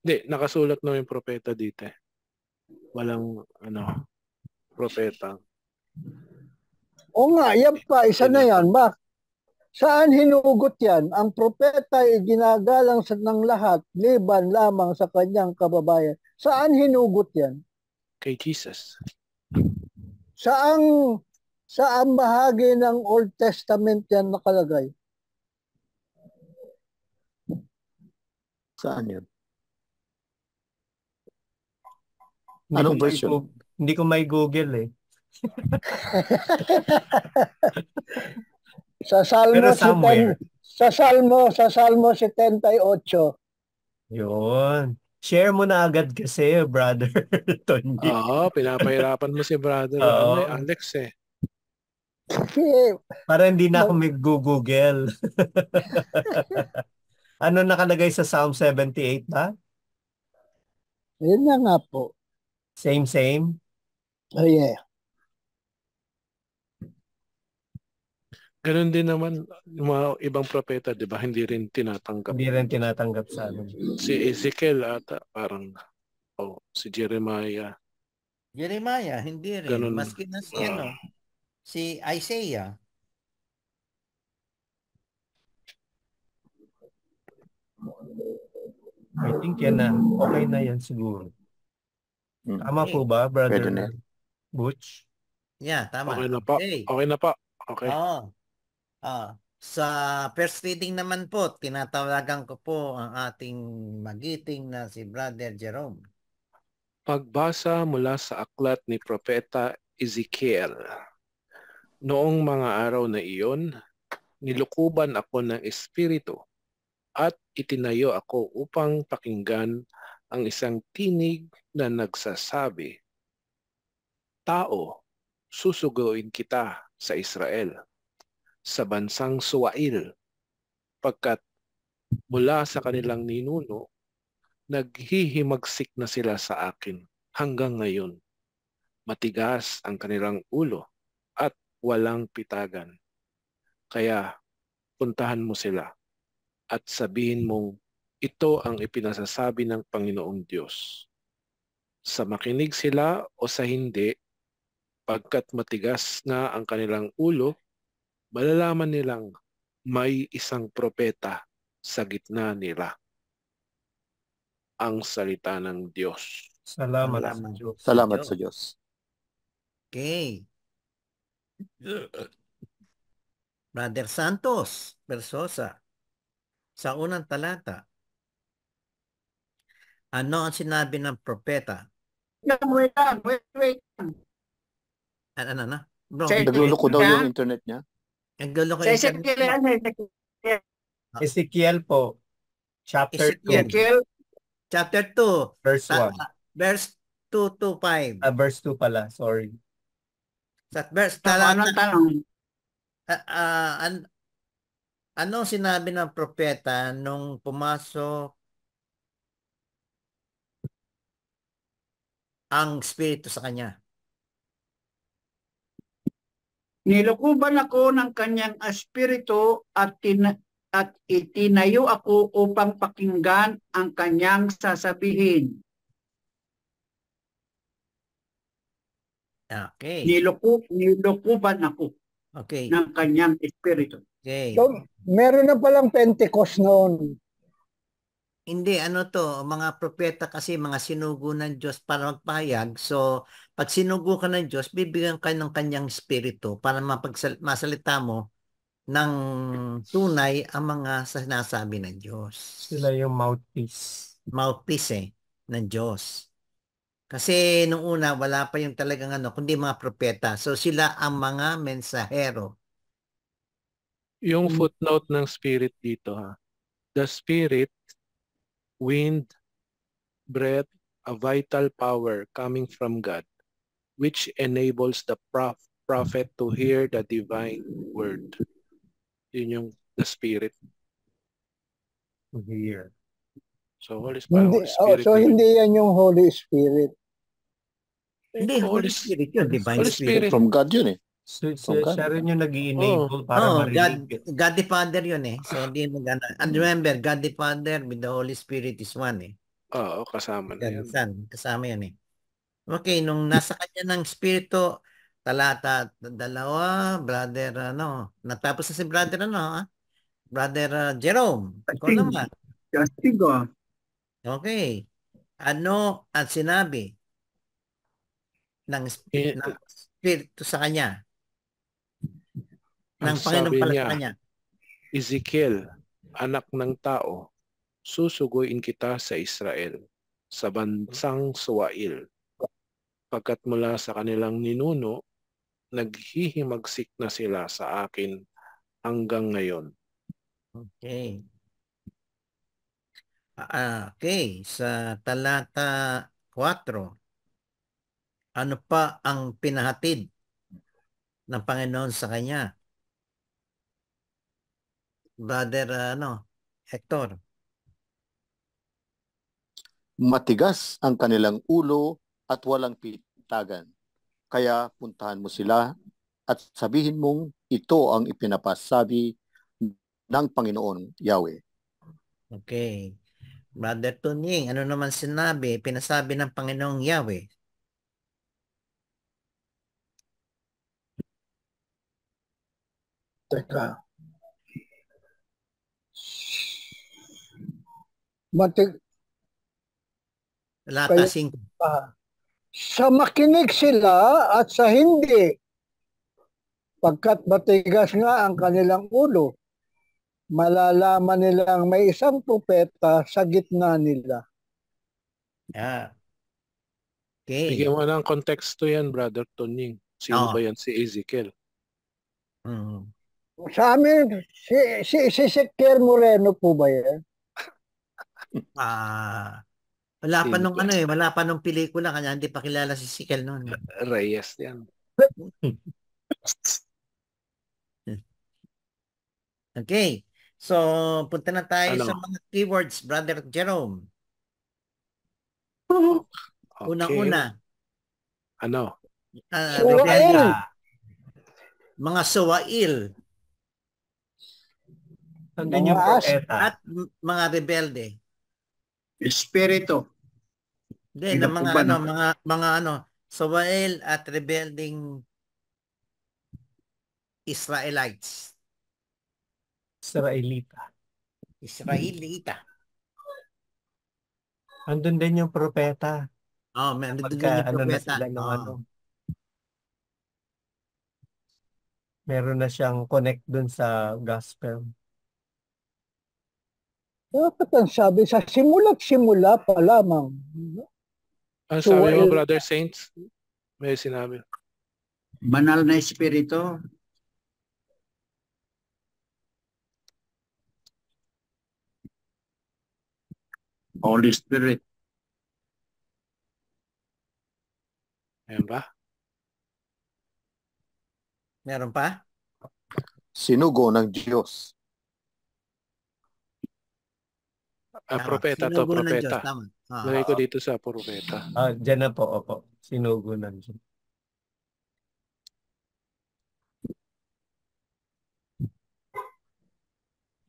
Speaker 2: Hindi, nakasulat na yung propeta dito. Walang, propeta.
Speaker 5: O nga, yan pa, isa na yan. Saan hinugot yan? Ang propeta ay ginagalang ng lahat, liban lamang sa kanyang kababayan. Saan hinugot yan?
Speaker 2: Kay Jesus.
Speaker 5: Saan bahagi ng Old Testament yan nakalagay?
Speaker 4: Saan yun?
Speaker 6: Anong version? Hindi ko may Google
Speaker 5: Sa Salmo 78.
Speaker 6: Yun. Share mo na agad kasi, Brother Tony.
Speaker 2: Oo, pinapahirapan mo si Brother Alex
Speaker 6: Para hindi na ako mag-google. Ano nakalagay sa Psalm 78 ba?
Speaker 5: Yun na nga po.
Speaker 6: Same?
Speaker 5: Oh yeah.
Speaker 2: Ganun din naman yung mga ibang propeta, di ba? Hindi rin tinatanggap.
Speaker 6: Hindi rin tinatanggap sa amin.
Speaker 2: Si Ezekiel ata, parang, si Jeremiah.
Speaker 1: Hindi rin.
Speaker 2: Ganun.
Speaker 1: Maski na si Isaiah.
Speaker 6: I think yan na. Okay na yan siguro. Tama po ba, Brother Butch?
Speaker 1: Yeah, tama.
Speaker 2: Okay na pa. Okay na pa. Okay.
Speaker 1: Sa first reading naman po, tinatawagan ko po ang ating magiting na si Brother Jerome.
Speaker 2: Pagbasa mula sa aklat ni Propeta Ezekiel. Noong mga araw na iyon, nilukuban ako ng Espiritu at itinayo ako upang pakinggan ang isang tinig na nagsasabi, "Tao, susuguin kita sa Israel, sa bansang Suwail, pagkat mula sa kanilang ninuno, naghihimagsik na sila sa akin hanggang ngayon. Matigas ang kanilang ulo at walang pitagan. Kaya puntahan mo sila at sabihin mong ito ang ipinasasabi ng Panginoong Diyos. Sa makinig sila o sa hindi, pagkat matigas na ang kanilang ulo, malalaman nilang may isang propeta sa gitna nila." Ang salita ng Diyos.
Speaker 6: Salamat sa
Speaker 1: Salamat.
Speaker 6: Diyos.
Speaker 4: Salamat sa Diyos.
Speaker 1: Okay. Brother Santos Versosa, sa unang talata, ano ang sinabi ng propeta?
Speaker 3: Wait lang.
Speaker 1: Ano? Bro,
Speaker 3: Sa
Speaker 4: Nagluloko daw
Speaker 3: Ezekiel,
Speaker 4: yung internet niya.
Speaker 1: ang gulo ko
Speaker 3: Sa
Speaker 1: internet
Speaker 3: Ezekiel,
Speaker 1: mo.
Speaker 3: Ezekiel.
Speaker 6: Ezekiel po, chapter
Speaker 1: Ezekiel.
Speaker 6: 2,
Speaker 3: Ezekiel,
Speaker 1: Chapter 2,
Speaker 6: verse 1.
Speaker 1: verse 2 to 5.
Speaker 6: Verse 2 pala, sorry.
Speaker 1: Sa verse
Speaker 3: anong
Speaker 1: talata,
Speaker 3: tanong?
Speaker 1: anong sinabi ng propeta nung pumasok ang Espiritu sa kanya?
Speaker 3: Nilukuban ako ng kanyang espiritu at itinayo ako upang pakinggan ang kanyang sasabihin.
Speaker 1: Okay.
Speaker 3: Nilukuban ako
Speaker 1: Okay.
Speaker 3: ng kanyang espiritu.
Speaker 1: Okay.
Speaker 5: So, meron na palang Pentecost noon.
Speaker 1: Hindi, ano to, mga propeta kasi mga sinugo ng Diyos para magpahayag. So, pag sinugo ka ng Diyos, bibigyan ka ng kanyang espiritu para masalita mo ng tunay ang mga sinasabi ng Diyos.
Speaker 6: Sila yung mouthpiece.
Speaker 1: Mouthpiece ng Diyos. Kasi nung una, wala pa yung talagang kundi mga propeta. So, sila ang mga mensahero.
Speaker 2: Yung footnote ng Spirit dito, ha. The Spirit, wind, breath, a vital power coming from God, which enables the prophet to hear the divine word. Yun yung the Spirit.
Speaker 6: Here.
Speaker 2: So, Holy
Speaker 5: Hindi,
Speaker 2: Spirit.
Speaker 5: so hindi yan yung Holy Spirit.
Speaker 1: Hindi, Holy Spirit yun. Divine
Speaker 2: Holy
Speaker 1: Spirit.
Speaker 2: Spirit.
Speaker 4: From God yun eh.
Speaker 6: So,
Speaker 4: From God.
Speaker 6: siya rin yung nag-i-enable para marinig.
Speaker 1: God the Father yun eh. So, hindi and remember, God the Father with the Holy Spirit is one eh.
Speaker 2: Oo, kasama na yan.
Speaker 1: Kasama yan eh. Okay, nung nasa kanya ng Espiritu, talata 2, brother, natapos na si brother, brother Jerome. Ikaw naman.
Speaker 3: Castigo.
Speaker 1: Okay. Ano ang sinabi ng Espiritu sa kanya? Ng Panginoon pala sa kanya.
Speaker 2: Ezekiel, anak ng tao, susuguin kita sa Israel, sa bansang Suwail, pagkat mula sa kanilang ninuno, naghihimagsik na sila sa akin hanggang ngayon.
Speaker 1: Okay. Okay, sa talata 4, ano pa ang pinahatid ng Panginoon sa kanya? Brother, Hector.
Speaker 4: Matigas ang kanilang ulo at walang pitagan. Kaya puntahan mo sila at sabihin mong ito ang ipinapasabi ng Panginoon Yahweh.
Speaker 1: Okay. Brother Tunying, ano naman pinasabi ng Panginoong Yahweh?
Speaker 5: Teka.
Speaker 1: Talata 5.
Speaker 5: Sa makinig sila at sa hindi, pagkat matigas nga ang kanilang ulo, malalaman nilang may isang propeta sa gitna nila.
Speaker 1: Yeah. Okay.
Speaker 2: Bigyan mo ng konteksto yan, Brother Tonying. Sino
Speaker 1: Oo.
Speaker 2: ba yan si Ezekiel?
Speaker 1: Mm.
Speaker 5: Sa amin, si Seker Moreno po ba yan?
Speaker 1: Wala pa
Speaker 2: Sino
Speaker 1: nung
Speaker 2: ba?
Speaker 1: wala pa nung pelikula kanya hindi pa kilala si Sikel noon.
Speaker 2: Reyes yan.
Speaker 1: Okay. So, punta na tayo
Speaker 2: Ano?
Speaker 1: sa mga keywords, Brother Jerome.
Speaker 2: Okay.
Speaker 1: Unang-una,
Speaker 2: Ano?
Speaker 5: Suwail.
Speaker 1: mga suwail
Speaker 6: Andun yung
Speaker 5: Mga as.
Speaker 6: propeta.
Speaker 1: at mga rebelde.
Speaker 3: Espiritu.
Speaker 1: Hindi,
Speaker 3: Iba
Speaker 1: na
Speaker 3: po
Speaker 1: mga
Speaker 3: ba,
Speaker 1: ano,
Speaker 3: no?
Speaker 1: mga suwail at rebelding Israelites.
Speaker 6: Israelita.
Speaker 1: Israelita.
Speaker 6: Andun din yung propeta.
Speaker 1: Oh, may nandun
Speaker 6: Pagka
Speaker 1: yung
Speaker 6: ano na
Speaker 1: propeta.
Speaker 6: sila ng
Speaker 1: Oh.
Speaker 6: ano. Meron na siyang connect dun sa gospel.
Speaker 5: Dapat ang sabi sa simula't-simula pa lamang.
Speaker 2: Ang sabi mo,
Speaker 5: Suwail.
Speaker 2: Brother Saints? May sinabi.
Speaker 3: Banal na espiritu. Holy Spirit.
Speaker 2: Ayan ba?
Speaker 1: Meron pa?
Speaker 4: Sinugo ng Diyos.
Speaker 1: Tama.
Speaker 2: Propeta to,
Speaker 1: Sinugo ng Diyos.
Speaker 2: propeta.
Speaker 1: Tama.
Speaker 2: Lagay ko dito sa propeta.
Speaker 6: Diyan na po, opo. Sinugo na dyan.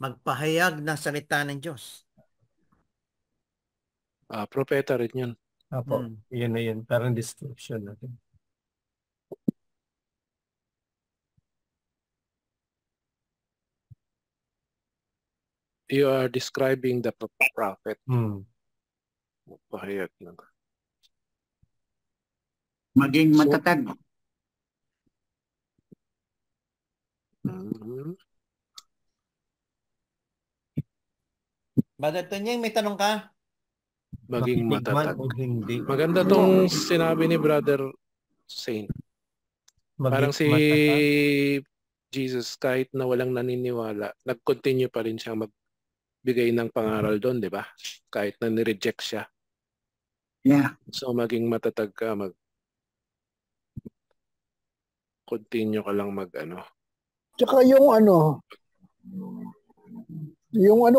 Speaker 1: Magpahayag ng salita ng Diyos.
Speaker 2: Propeta rin yun.
Speaker 6: Opo, yun na yun. Parang description natin.
Speaker 2: You are describing the prophet. Pahayag lang.
Speaker 3: Maging matatag.
Speaker 1: Brother Tonyeng, may tanong ka?
Speaker 2: Maging
Speaker 6: Makinig man
Speaker 2: matatag.
Speaker 6: o hindi.
Speaker 2: Maganda tong sinabi ni Brother Saint. Parang si
Speaker 6: matatag.
Speaker 2: Jesus, kahit na walang naniniwala, nag-continue pa rin siya magbigay ng pangaral doon, di ba? Kahit na nireject siya.
Speaker 3: Yeah.
Speaker 2: So maging matatag ka, continue ka lang
Speaker 5: Tsaka yung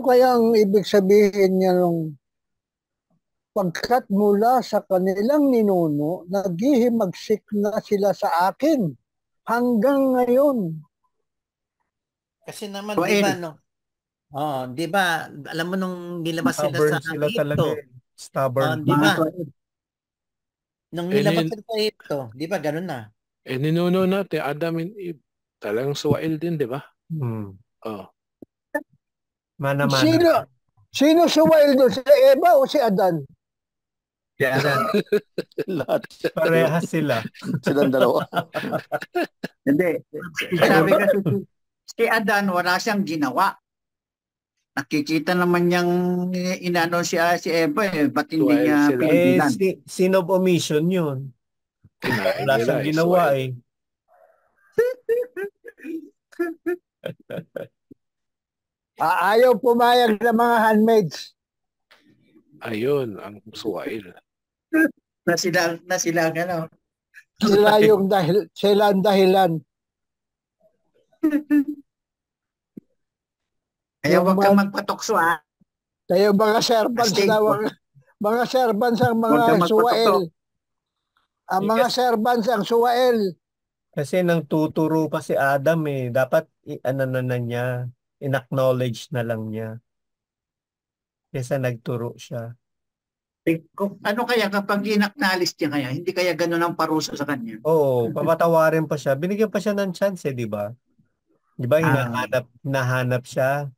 Speaker 5: kayang ibig sabihin niya nung pagkat mula sa kanilang ninuno, naghihimagsik na sila sa akin hanggang ngayon.
Speaker 1: Kasi naman, di ba, no? Oh, di ba, alam mo nung nilabas sila sa Egypto.
Speaker 6: Stubborn.
Speaker 1: Di ba? Nung nilabas sila sa Egypto, di ba, ganun na.
Speaker 2: Ninuno natin, Adam and Eve, talagang suwail din, di ba?
Speaker 6: Mana-mana.
Speaker 5: Sino suwail doon? Si Eva o si Adan?
Speaker 6: Si Adan.
Speaker 4: Lahat.
Speaker 6: Parehas sila.
Speaker 4: Silang dalawa.
Speaker 3: Hindi. Sabi kasi si Adan, wala siyang ginawa. Nakikita naman niyang inano si Eva ba't hindi niya pinigilan?
Speaker 6: Sin of omission yun. Wala siyang ginawa
Speaker 5: Ayaw pumayag ng mga handmaids.
Speaker 2: Ayun, ang suwail.
Speaker 3: na sila
Speaker 5: Sila ang dahilan.
Speaker 3: Kaya huwag kang magpatokso
Speaker 5: Kaya mga servants ang mga suwail. Ang mga servants ang suwail.
Speaker 6: Kasi nang tuturo pa si Adam dapat na niya, in-acknowledge na lang niya. Kesa nagturo siya.
Speaker 3: Ano kaya kapag in-acknowledge niya kaya, hindi kaya ganun ang parusa sa kanya?
Speaker 6: Oo, papatawarin pa siya. Binigyan pa siya ng chance di ba? Di ba hinahanap siya?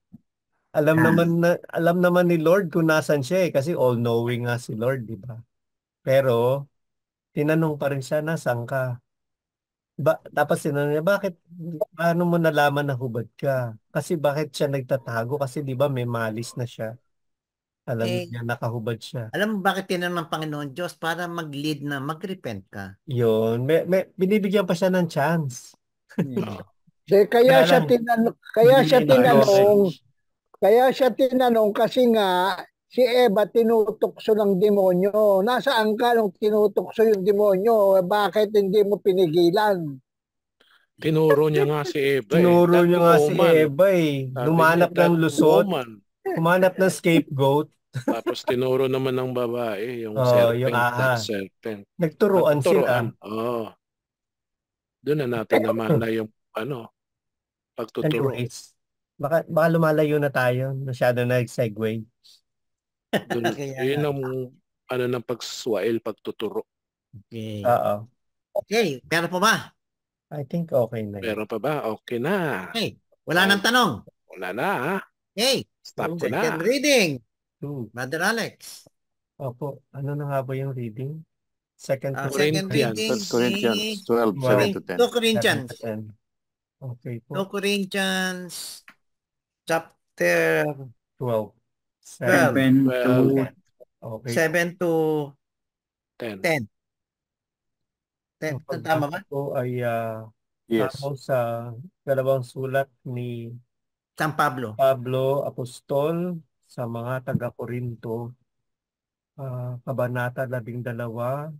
Speaker 6: Alam naman ni Lord kung nasan siya kasi all-knowing nga si Lord, di ba? Pero tinanong pa rin siya, nasan ka? Tapos sinanong niya, paano mo nalaman na hubad ka? Kasi bakit siya nagtatago? Kasi di ba may malis na siya. Alam
Speaker 1: Eh,
Speaker 6: niya, nakahubad siya.
Speaker 1: alam mo bakit tinanong ng Panginoon Diyos? Para mag-lead na mag-repent ka.
Speaker 6: Yun. Binibigyan pa siya ng chance.
Speaker 2: Ah,
Speaker 5: Kaya
Speaker 6: Kaya
Speaker 5: siya
Speaker 6: lang,
Speaker 5: tinanong,
Speaker 6: hindi niya
Speaker 5: tinanong,
Speaker 6: acknowledge.
Speaker 5: kaya siya tinanong kasi nga si Eva tinutukso ng demonyo. Nasaan ka nung tinutukso yung demonyo? Bakit hindi mo pinigilan?
Speaker 2: tinuro niya nga si Eva eh.
Speaker 6: Tinuro
Speaker 2: That
Speaker 6: niya nga si
Speaker 2: woman.
Speaker 6: Eva eh.
Speaker 2: Sabi niya,
Speaker 6: Lumanap
Speaker 2: that
Speaker 6: ng lusot,
Speaker 2: woman.
Speaker 6: humanap ng scapegoat.
Speaker 2: Tapos tinuro naman ng babae, yung
Speaker 6: Yung
Speaker 2: serpent, that
Speaker 6: aha.
Speaker 2: serpent.
Speaker 6: Nagturuan sila.
Speaker 2: Nagtuturoan. Oo. Doon na natin naman na yung pagtuturo.
Speaker 6: Anyways, baka lumalayo na tayo. Masyado na segue.
Speaker 2: Doon,
Speaker 1: Kaya
Speaker 2: yun
Speaker 1: nga.
Speaker 2: ang ng pagswail, pagtuturo.
Speaker 1: Okay.
Speaker 6: Oo.
Speaker 1: Okay, pero pa ba?
Speaker 6: I think okay na yun.
Speaker 2: Meron pa ba? Okay na.
Speaker 1: Okay, wala nang tanong.
Speaker 2: Wala na ha.
Speaker 1: Okay,
Speaker 2: Stop ko
Speaker 1: second
Speaker 2: na.
Speaker 1: reading.
Speaker 6: Hmm.
Speaker 1: Brother Alex.
Speaker 6: Opo. Ano na nga ba yung reading? Second
Speaker 1: Second
Speaker 2: Corinthians.
Speaker 1: reading
Speaker 4: 1 Corinthians
Speaker 1: is
Speaker 4: 12, 7 to 10.
Speaker 1: 2 Corinthians.
Speaker 6: 7. Okay
Speaker 1: 2
Speaker 6: po.
Speaker 1: Corinthians chapter
Speaker 6: 12.
Speaker 3: 7 to
Speaker 6: Okay.
Speaker 1: 7 to
Speaker 2: 10.
Speaker 1: 10. 10. Tama ba?
Speaker 6: Po ay
Speaker 4: Yes.
Speaker 6: tamo sa dalawang sulat ni
Speaker 1: San Pablo.
Speaker 6: Pablo Apostol sa mga taga-Korinto, Kabanata 12,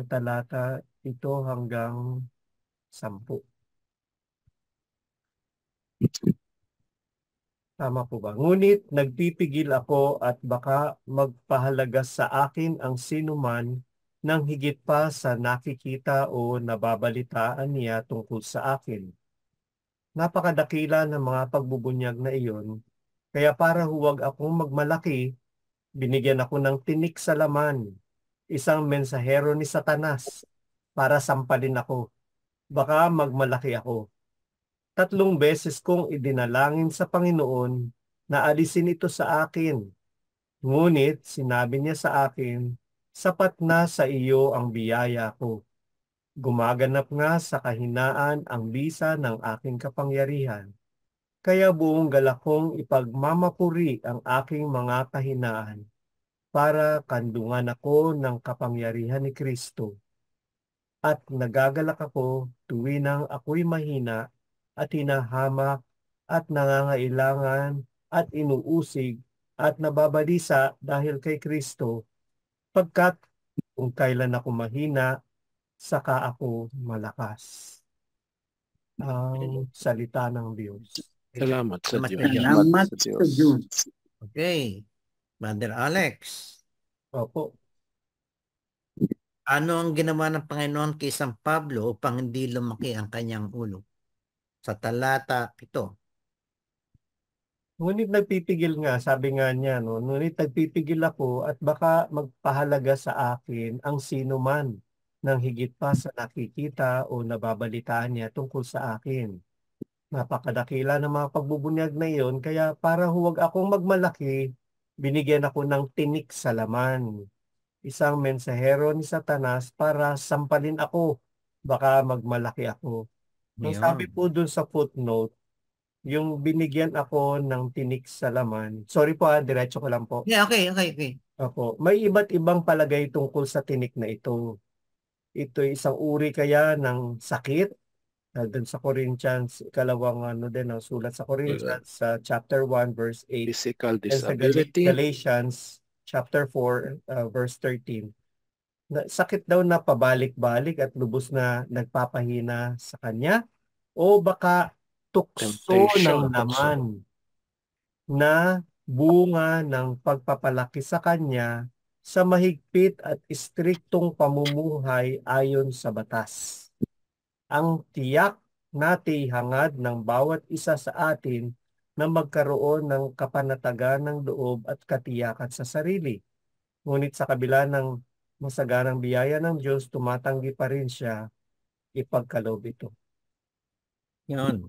Speaker 6: talata ito hanggang 10. Tama po ba? Ngunit nagpipigil ako at baka magpahalaga sa akin ang sinuman ng higit pa sa nakikita o nababalitaan niya tungkol sa akin. Napakadakila ng mga pagbubunyag na iyon, kaya para huwag akong magmalaki, binigyan ako ng tinik sa laman, isang mensahero ni Satanas, para sampalin ako. Baka magmalaki ako. 3 beses kong idinalangin sa Panginoon na alisin ito sa akin. Ngunit sinabi niya sa akin, sapat na sa iyo ang biyaya ko. Gumaganap nga sa kahinaan ang bisa ng aking kapangyarihan. Kaya buong galak kong ipagmamapuri ang aking mga kahinaan para kandungan ako ng kapangyarihan ni Kristo. At nagagalak ako tuwinang ako'y mahina at hinahamak at nangangailangan at inuusig at nababalisa dahil kay Kristo, pagkat kung kailan ako mahina, saka ako malakas. Ang salita ng Diyos.
Speaker 2: Salamat sa
Speaker 1: Salamat
Speaker 2: Diyos.
Speaker 1: sa Diyos.
Speaker 3: Salamat
Speaker 4: sa
Speaker 3: sa
Speaker 4: Diyos.
Speaker 3: Diyos.
Speaker 1: Okay. Brother Alex.
Speaker 6: Opo.
Speaker 1: Ano ang ginawa ng Panginoon kay San Pablo upang hindi lumaki ang kanyang ulo? Sa talata 7.
Speaker 6: Ngunit nagpipigil nga, sabi nga niya, no? Ngunit nagpipigil ako at baka magpahalaga sa akin ang sino man ng higit pa sa nakikita o nababalitaan niya tungkol sa akin. Napakadakila ng mga pagbubunyag na iyon, kaya para huwag akong magmalaki, binigyan ako ng tinik sa laman. Isang mensahero ni Satanas para sampalin ako, baka magmalaki ako. Nung sabi po dun sa footnote, yung binigyan ako ng tinik sa laman. Sorry po diretso ko lang po.
Speaker 1: Yeah, okay.
Speaker 6: Opo. May iba't ibang palagay tungkol sa tinik na ito. Ito ay isang uri kaya ng sakit. Doon sa Corinthians, ikalawang sulat sa Corinthians sa chapter 1 verse 8.
Speaker 2: Physical
Speaker 6: And sa
Speaker 2: disability.
Speaker 6: Galatians chapter 4 verse 13. Sakit daw na pabalik-balik at lubos na nagpapahina sa kanya, o baka tukso ng laman na bunga ng pagpapalaki sa kanya sa mahigpit at istriktong pamumuhay ayon sa batas. Ang tiyak na hangad ng bawat isa sa atin na magkaroon ng kapanatagan ng loob at katiyakan sa sarili. Ngunit sa kabila ng masaganang biyaya ng Diyos, tumatanggi pa rin siya ipagkaloob ito.
Speaker 1: Yun.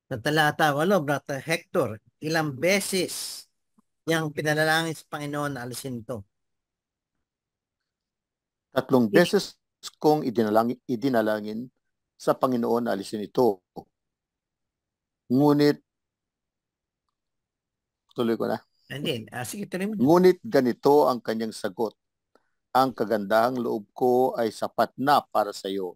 Speaker 1: Sa talata 8, Brother Hector, ilang beses yung pinalangin sa Panginoon na alisin ito?
Speaker 4: 3 beses kong idinalangin sa Panginoon na alisin ito. Ngunit, tuloy ko na.
Speaker 1: Hindi. Sige, tuloy mo.
Speaker 4: Ngunit ganito ang kanyang sagot. Ang kagandahang loob ko ay sapat na para sa iyo,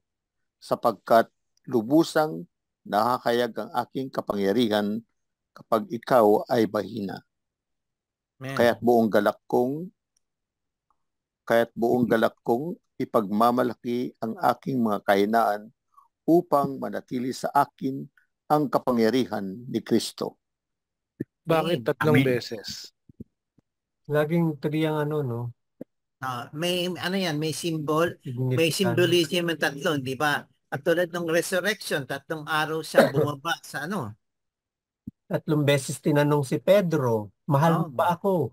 Speaker 4: sapagkat lubusang nakakayag ang aking kapangyarihan kapag ikaw ay mahina.
Speaker 1: Man.
Speaker 4: Kaya't buong galak kong ipagmamalaki ang aking mga kahinaan upang manatili sa akin ang kapangyarihan ni Kristo.
Speaker 2: Bakit tatlong beses?
Speaker 6: Laging 3 ang ano, no?
Speaker 1: May ano yan, may symbolism yung tatlo, di ba? At tulad ng resurrection, 3 araw siya bumaba sa ano.
Speaker 6: 3 beses tinanong si Pedro, mahal mo ba ako?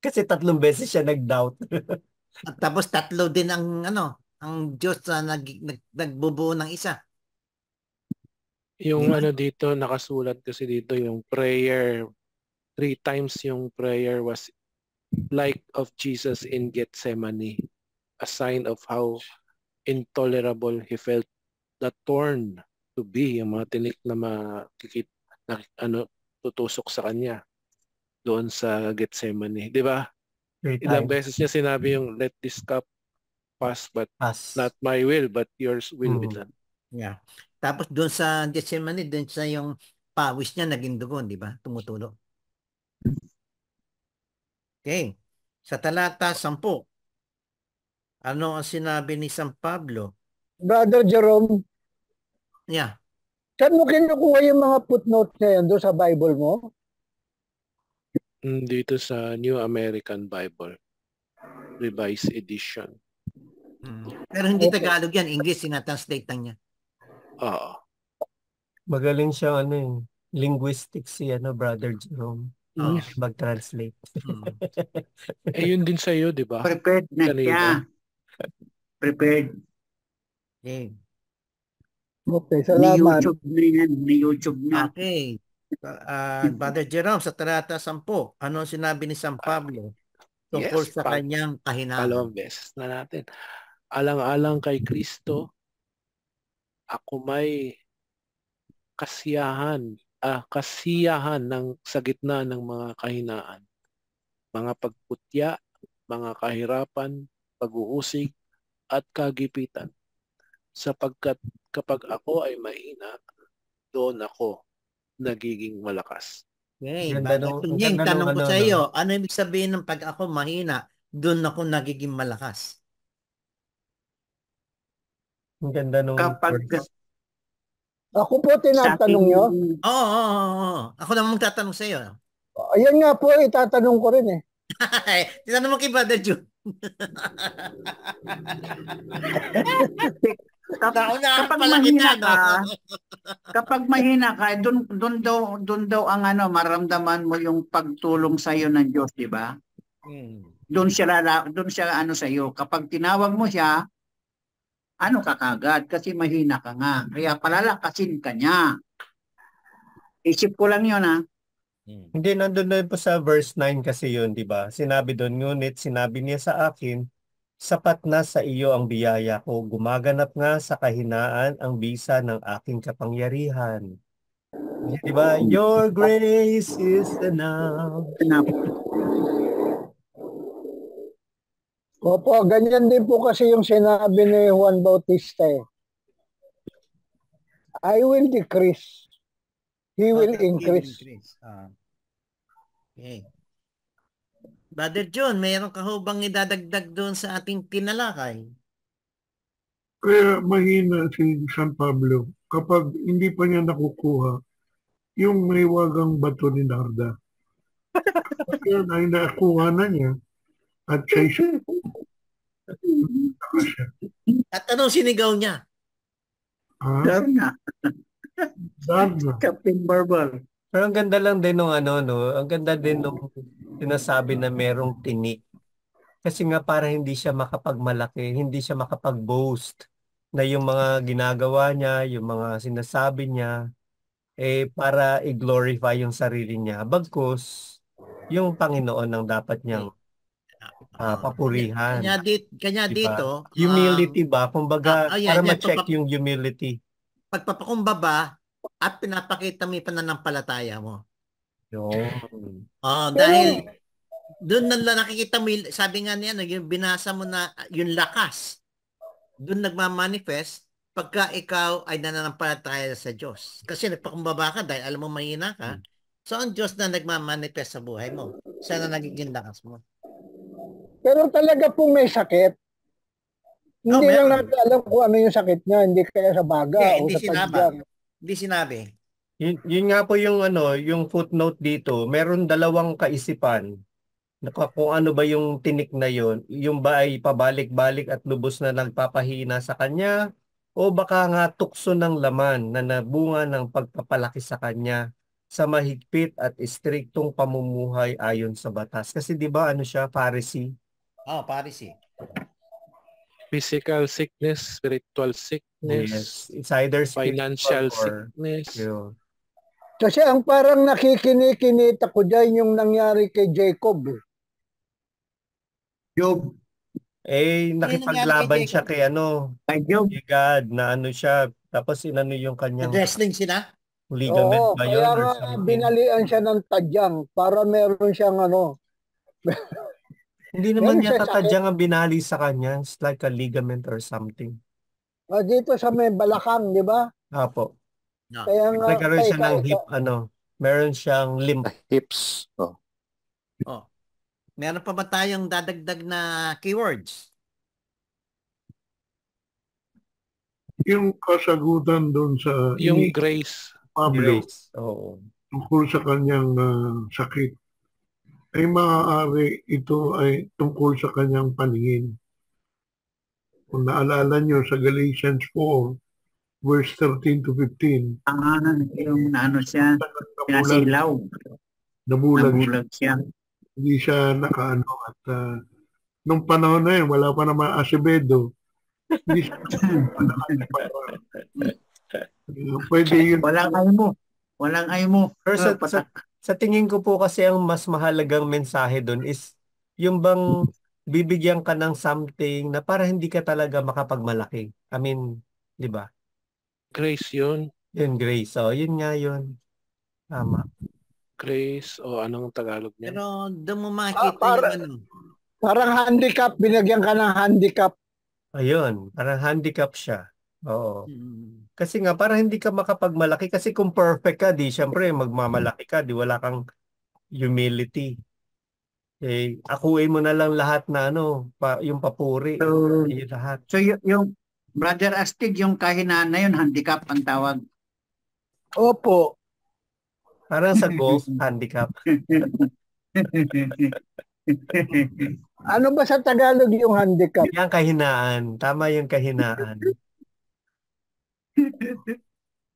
Speaker 6: Kasi 3 beses siya nag-doubt.
Speaker 1: At tapos 3 din ang ano, ang Diyos na nagbubuo ng isa.
Speaker 2: Yung ano dito, nakasulat kasi dito yung prayer. 3 times yung prayer was like of Jesus in Gethsemane, a sign of how intolerable he felt the thorn to be, yung mga tinik na tutusok sa kanya doon sa Gethsemane, di ba? Ilang beses niya sinabi yung let this cup pass, but not my will, but yours will be done.
Speaker 1: Yeah. Tapos doon sa Gethsemane, doon sa yung pawis niya naging dugo, di ba? Tumutulo. Okay. Sa talata 10, ano ang sinabi ni San Pablo?
Speaker 5: Brother Jerome,
Speaker 1: Yeah.
Speaker 5: saan mo kinukuha yung mga footnotes na yan doon sa Bible mo?
Speaker 2: Dito sa New American Bible, Revised Edition.
Speaker 1: Pero hindi Tagalog yan, English, sinatranslate lang niya.
Speaker 2: Oo.
Speaker 6: Magaling siya linguistics si Brother Jerome. Mag-translate.
Speaker 2: Yun din sa iyo, di ba?
Speaker 3: Prepared na siya. Prepared.
Speaker 1: Okay.
Speaker 5: Okay, salamat.
Speaker 3: May YouTube na.
Speaker 1: Okay. Brother Jerome, sa talata 10, ano sinabi ni San Pablo tungkol sa kanyang kahinaan?
Speaker 2: 2 beses na natin. Alang-alang kay Kristo, ako may kasiyahan sa gitna ng mga kahinaan, mga pagputya, mga kahirapan, pag-uusig, at kagipitan. Sapagkat kapag ako ay mahina, doon ako nagiging malakas.
Speaker 1: Okay. Yung tanong ko sa iyo, ano ibig sabihin ng pag ako mahina, doon ako nagiging malakas?
Speaker 6: Ang ganda nung
Speaker 5: Ako po tinatanong nyo.
Speaker 1: Oo. Ako naman magtatanong sa iyo.
Speaker 5: Ayan nga po, itatanong ko rin eh.
Speaker 1: Tinanong mo kay Brother June.
Speaker 3: Kapag mahina ka, doon daw ang maramdaman mo yung pagtulong sa iyo ng Diyos, di ba? Doon siya sa iyo. Kapag tinawag mo siya, ka kagad kasi mahina ka nga. Kaya palalakasin ka niya. Isip ko lang yun, ha?
Speaker 6: Hindi, nandun na po sa verse 9 kasi yun, di ba? Sinabi doon, ngunit sinabi niya sa akin, sapat na sa iyo ang biyaya ko. Gumaganap nga sa kahinaan ang bisa ng aking kapangyarihan. Di ba? Your grace is enough.
Speaker 5: Opo, ganyan din po kasi yung sinabi ni Juan Bautista eh. I will decrease. He will increase.
Speaker 1: Okay. Brother John, mayroon ka ho bang idadagdag doon sa ating tinalakay?
Speaker 7: Kaya mahina si San Pablo kapag hindi pa niya nakukuha yung may wagang bato ni Narda. Kaya ay nakuha na niya at siya
Speaker 1: At anong sinigaw niya?
Speaker 3: Darna. Captain Barbal.
Speaker 6: Pero ang ganda lang din nung ang ganda din nung sinasabi na merong tinik. Kasi nga para hindi siya makapagmalaki, hindi siya makapag-boast na yung mga ginagawa niya, yung mga sinasabi niya, para i-glorify yung sarili niya. Bagkus, yung Panginoon ang dapat niyang papurihan.
Speaker 1: Kanya dito,
Speaker 6: humility ba? Kumbaga, para ma-check yung humility.
Speaker 1: Pagpapakumbaba at pinapakita mo yung pananampalataya mo.
Speaker 6: Yun.
Speaker 1: Dahil doon na nakikita mo, sabi nga niya, yung binasa mo na yung lakas, doon nagmamanifest pagka ikaw ay nananampalataya sa Diyos. Kasi nagpakumbaba ka dahil alam mo mahina ka. So ang Diyos na nagmamanifest sa buhay mo. Siya na nagiging lakas mo.
Speaker 5: Pero talaga pong may sakit. Hindi lang
Speaker 1: meron.
Speaker 5: natin alam kung ano yung sakit niya. Hindi kaya sa baga o
Speaker 1: Hindi
Speaker 5: sa
Speaker 1: sinabi.
Speaker 5: tadyang.
Speaker 1: Hindi sinabi.
Speaker 6: Yun nga po yung yung footnote dito. Meron dalawang kaisipan. Kung ano ba yung tinik na yun? Yung ba ay pabalik-balik at lubos na nagpapahina sa kanya? O baka nga tukso ng laman na nabunga ng pagpapalaki sa kanya sa mahigpit at istriktong pamumuhay ayon sa batas. Kasi di ba ano siya, Pharisee?
Speaker 1: Pharisee.
Speaker 2: Physical sickness, spiritual sickness,
Speaker 6: Yes. It's either
Speaker 2: financial
Speaker 6: spiritual or
Speaker 2: sickness.
Speaker 6: yun.
Speaker 5: Kasi ang parang nakikinikinita ko dyan yung nangyari kay Jacob.
Speaker 3: Job.
Speaker 6: Nakipaglaban
Speaker 1: nangyari kay
Speaker 6: siya kay
Speaker 3: Kay Job.
Speaker 6: kay God na siya, tapos inano yung kanyang
Speaker 1: Wrestling sila?
Speaker 6: ligament
Speaker 5: Oo,
Speaker 6: ba yun
Speaker 5: kaya
Speaker 6: or
Speaker 5: nga
Speaker 6: something?
Speaker 5: binalian siya ng tadyang para meron siyang
Speaker 6: Hindi naman
Speaker 5: meron
Speaker 6: niya
Speaker 5: siya sakit.
Speaker 6: tadyang ang binali sa kanya. It's like a ligament or something.
Speaker 5: Dito sa may balakang, di ba?
Speaker 6: Apo.
Speaker 1: No.
Speaker 5: Kaya nga,
Speaker 6: Nagkaroon siya ng hip, meron siyang limp.
Speaker 4: Hips. Oh.
Speaker 1: Meron pa ba tayong dadagdag na keywords?
Speaker 7: Yung kasagutan doon sa
Speaker 2: Yung grace.
Speaker 7: Pablo
Speaker 6: Grace. Oo.
Speaker 7: tungkol sa kanyang sakit ay maaari ito ay tungkol sa kanyang paningin. Kung naalala nyo sa Galatians 4, verse 13 to 15,
Speaker 3: Yung siya, pinasilaw.
Speaker 7: nabulag siya.
Speaker 3: Nabulag siya.
Speaker 7: Hindi siya nakaano at nung panahon na yun, wala pa naman Acevedo. Hindi siya pwede yun.
Speaker 3: Walang ay mo.
Speaker 6: Pero sa tingin ko po kasi ang mas mahalagang mensahe doon is yung bang bibigyan ka ng something na para hindi ka talaga makapagmalaki. I mean, di ba?
Speaker 2: Grace yun.
Speaker 6: Yun, grace. Yun nga yun. Tama.
Speaker 2: Grace o anong Tagalog niya?
Speaker 1: Pero doon mo makikita yung
Speaker 5: Parang handicap, binigyan ka ng handicap.
Speaker 6: Ayun, parang handicap siya. Oo. Kasi nga, para hindi ka makapagmalaki. Kasi kung perfect ka, di syempre magmamalaki ka, di wala kang humility. Akuin mo na lang lahat na yung papuri. Yung lahat.
Speaker 3: So yung Brother Astig, yung kahinaan na yun, handicap ang tawag.
Speaker 5: Opo.
Speaker 6: Parang sa golf, handicap.
Speaker 5: Ano ba sa Tagalog yung handicap?
Speaker 6: Yung kahinaan. Tama yung kahinaan.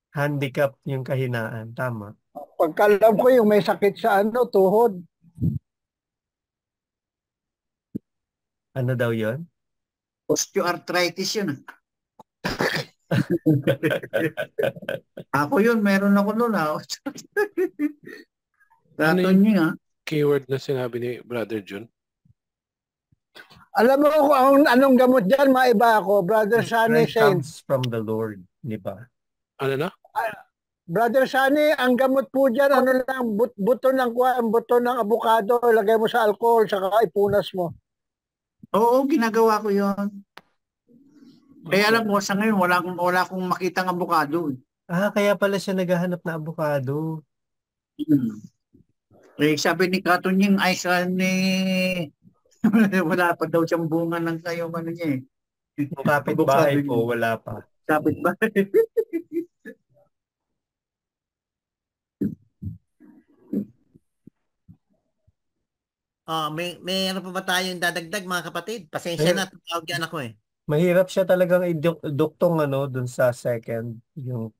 Speaker 6: Handicap yung kahinaan. Tama.
Speaker 5: Pagkalam ko yung may sakit sa tuhod.
Speaker 6: Ano daw yun?
Speaker 3: Osteoarthritis yun. Ako yun, meron ako nun. Raton niya.
Speaker 2: Keyword na sinabi ni Brother Jun.
Speaker 5: Alam mo kung anong gamot dyan, maiba ako. Brother Sunny
Speaker 6: Strength
Speaker 5: Saint.
Speaker 6: comes from the Lord. Di ba?
Speaker 2: Ano na?
Speaker 5: Brother Sunny, ang gamot po dyan, buto ng abukado, lagay mo sa alcohol, saka ipunas mo.
Speaker 3: Oo, ginagawa ko yun. Kaya alam mo, sa ngayon, wala akong makitang abukado.
Speaker 6: Kaya pala siya naghahanap na abukado.
Speaker 3: Sabi ni Katunying, ay wala pa daw siyang bunga ng kayong niya eh.
Speaker 6: Yung kapitbahay po, wala pa.
Speaker 3: Kapitbahay.
Speaker 1: May ano pa ba tayong dadagdag mga kapatid? Pasensya na, tawag yan ako eh.
Speaker 6: Mahirap siya talagang iduktong dun sa second, yung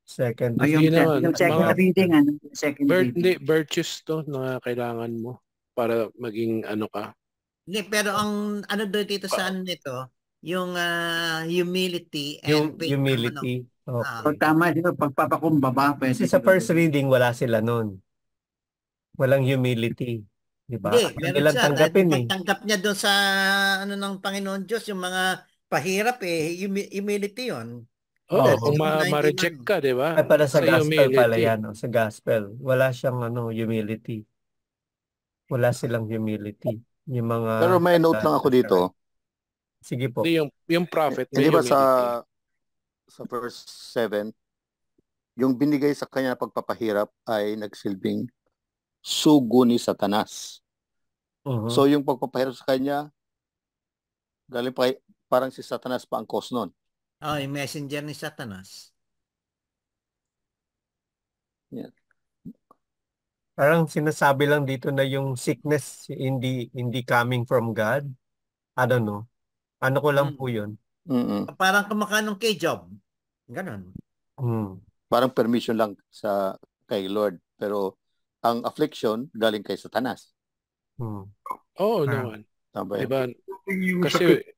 Speaker 6: second.
Speaker 3: Yung second reading,
Speaker 2: virtues to na kailangan mo para maging ka.
Speaker 1: Hindi, pero ang dito sa nito, yung humility and faith.
Speaker 6: Humility. Okay.
Speaker 3: Tama dito, pagpapakumbaba.
Speaker 6: Kasi sa first reading, wala sila nun. Walang humility. Diba?
Speaker 1: Hindi, meron siya.
Speaker 6: Tanggapin
Speaker 1: Tanggap niya doon sa ng Panginoon Diyos, yung mga pahirap humility yon.
Speaker 2: Oo,
Speaker 6: Oo.
Speaker 2: kung
Speaker 1: 91.
Speaker 2: ma-reject ka, di ba?
Speaker 6: Ay, para sa gospel pala
Speaker 2: humility.
Speaker 6: yan. Sa gospel. Wala siyang humility. Wala silang humility. Yung mga...
Speaker 4: Pero may note lang ako dito.
Speaker 6: Sige po.
Speaker 2: Hindi, yung prophet may
Speaker 4: Hindi ba
Speaker 2: humility.
Speaker 4: sa verse 7, yung binigay sa kanya pagpapahirap ay nagsilbing sugo ni Satanas.
Speaker 6: Mhm.
Speaker 4: So yung pagpapahirap sa kanya, galing pa parang si Satanas pa ang cause nun.
Speaker 1: Yung messenger ni Satanas.
Speaker 6: Parang sinasabi lang dito na yung sickness hindi coming from God. I don't know. Ano ko lang po yun.
Speaker 4: Mm-mm.
Speaker 1: Parang kumakanong kay Job. Ganon.
Speaker 4: Parang permission lang kay Lord. Pero ang affliction galing kay Satanas.
Speaker 2: Oo naman.
Speaker 4: Tama ba?
Speaker 2: Diba?
Speaker 7: Yung
Speaker 2: Kasi
Speaker 7: sakit,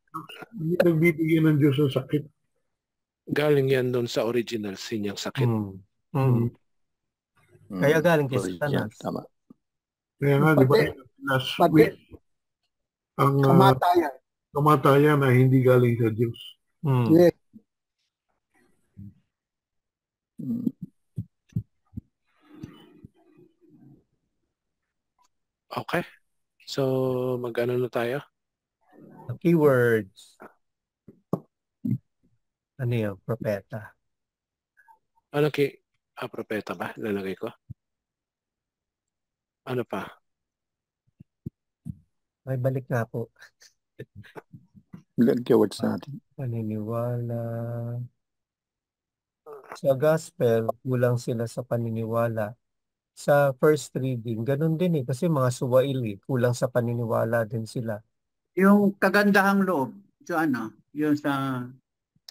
Speaker 7: hindi nagbibigyan ng Diyos ng sakit.
Speaker 2: galing yan doon sa original sin niyang sakit.
Speaker 6: Kaya galing kay
Speaker 4: Sorry,
Speaker 6: Satanas.
Speaker 4: tama.
Speaker 7: Kaya nga, di ba,
Speaker 5: Pati
Speaker 7: ang
Speaker 5: kamatayan.
Speaker 7: kamatayan ay hindi galing sa Diyos.
Speaker 5: Yes.
Speaker 2: Okay. So, mag-ano na tayo?
Speaker 6: Keywords. Ano yun? Propeta.
Speaker 2: Ano propeta ba? Lalagay ko? Ano pa?
Speaker 6: Ay, balik nga po.
Speaker 4: Ilan keywords natin?
Speaker 6: Paniniwala. Sa gospel, kulang sila sa paniniwala. Sa first reading, ganun din kasi mga suwail kulang sa paniniwala din sila.
Speaker 3: Yung kagandahang loob, so yung sa,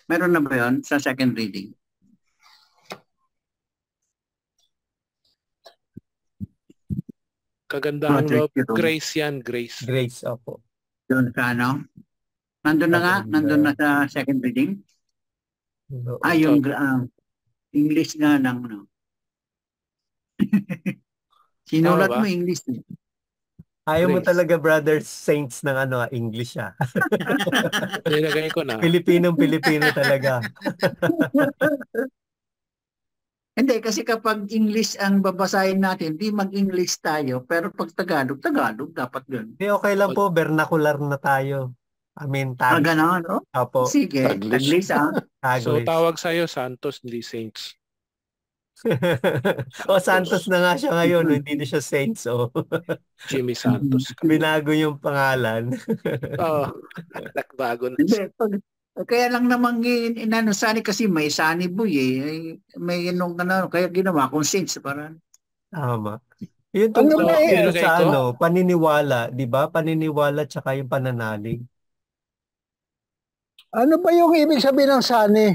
Speaker 3: meron na ba yun sa second reading?
Speaker 2: Kagandahang loob. Grace yan, grace.
Speaker 6: Grace, opo.
Speaker 3: Yun sa nandun na nga, nandun na sa second reading. Yung English nga ng sinulat mo English.
Speaker 6: Ayaw mo
Speaker 2: Grace.
Speaker 6: talaga, brothers, saints ng English
Speaker 2: Nilagay ko na.
Speaker 6: Pilipinong-Pilipino talaga.
Speaker 3: Hindi, kasi kapag English ang babasahin natin, di mag-English tayo. Pero pag Tagalog, Tagalog, dapat yun.
Speaker 6: Hindi, okay lang po, vernacular na tayo. I mean, Taglish.
Speaker 3: Ganon, no?
Speaker 6: Opo.
Speaker 3: Sige,
Speaker 4: Taglish.
Speaker 2: So,
Speaker 6: Taglish.
Speaker 2: tawag sa'yo, Santos, hindi Saints.
Speaker 6: Santos na nga siya ngayon, hindi na siya Saints.
Speaker 2: Jimmy Santos.
Speaker 6: Binago yung pangalan.
Speaker 2: Nagbago na.
Speaker 3: Hindi, kaya lang namang Sunny kasi may Sunny Boy may kaya ginawa kong Saints para.
Speaker 6: Tama. Yun tungkol sa paniniwala, di ba? Paniniwala tsaka yung pananalig.
Speaker 5: Ano ba yung ibig sabihin ng Sunny?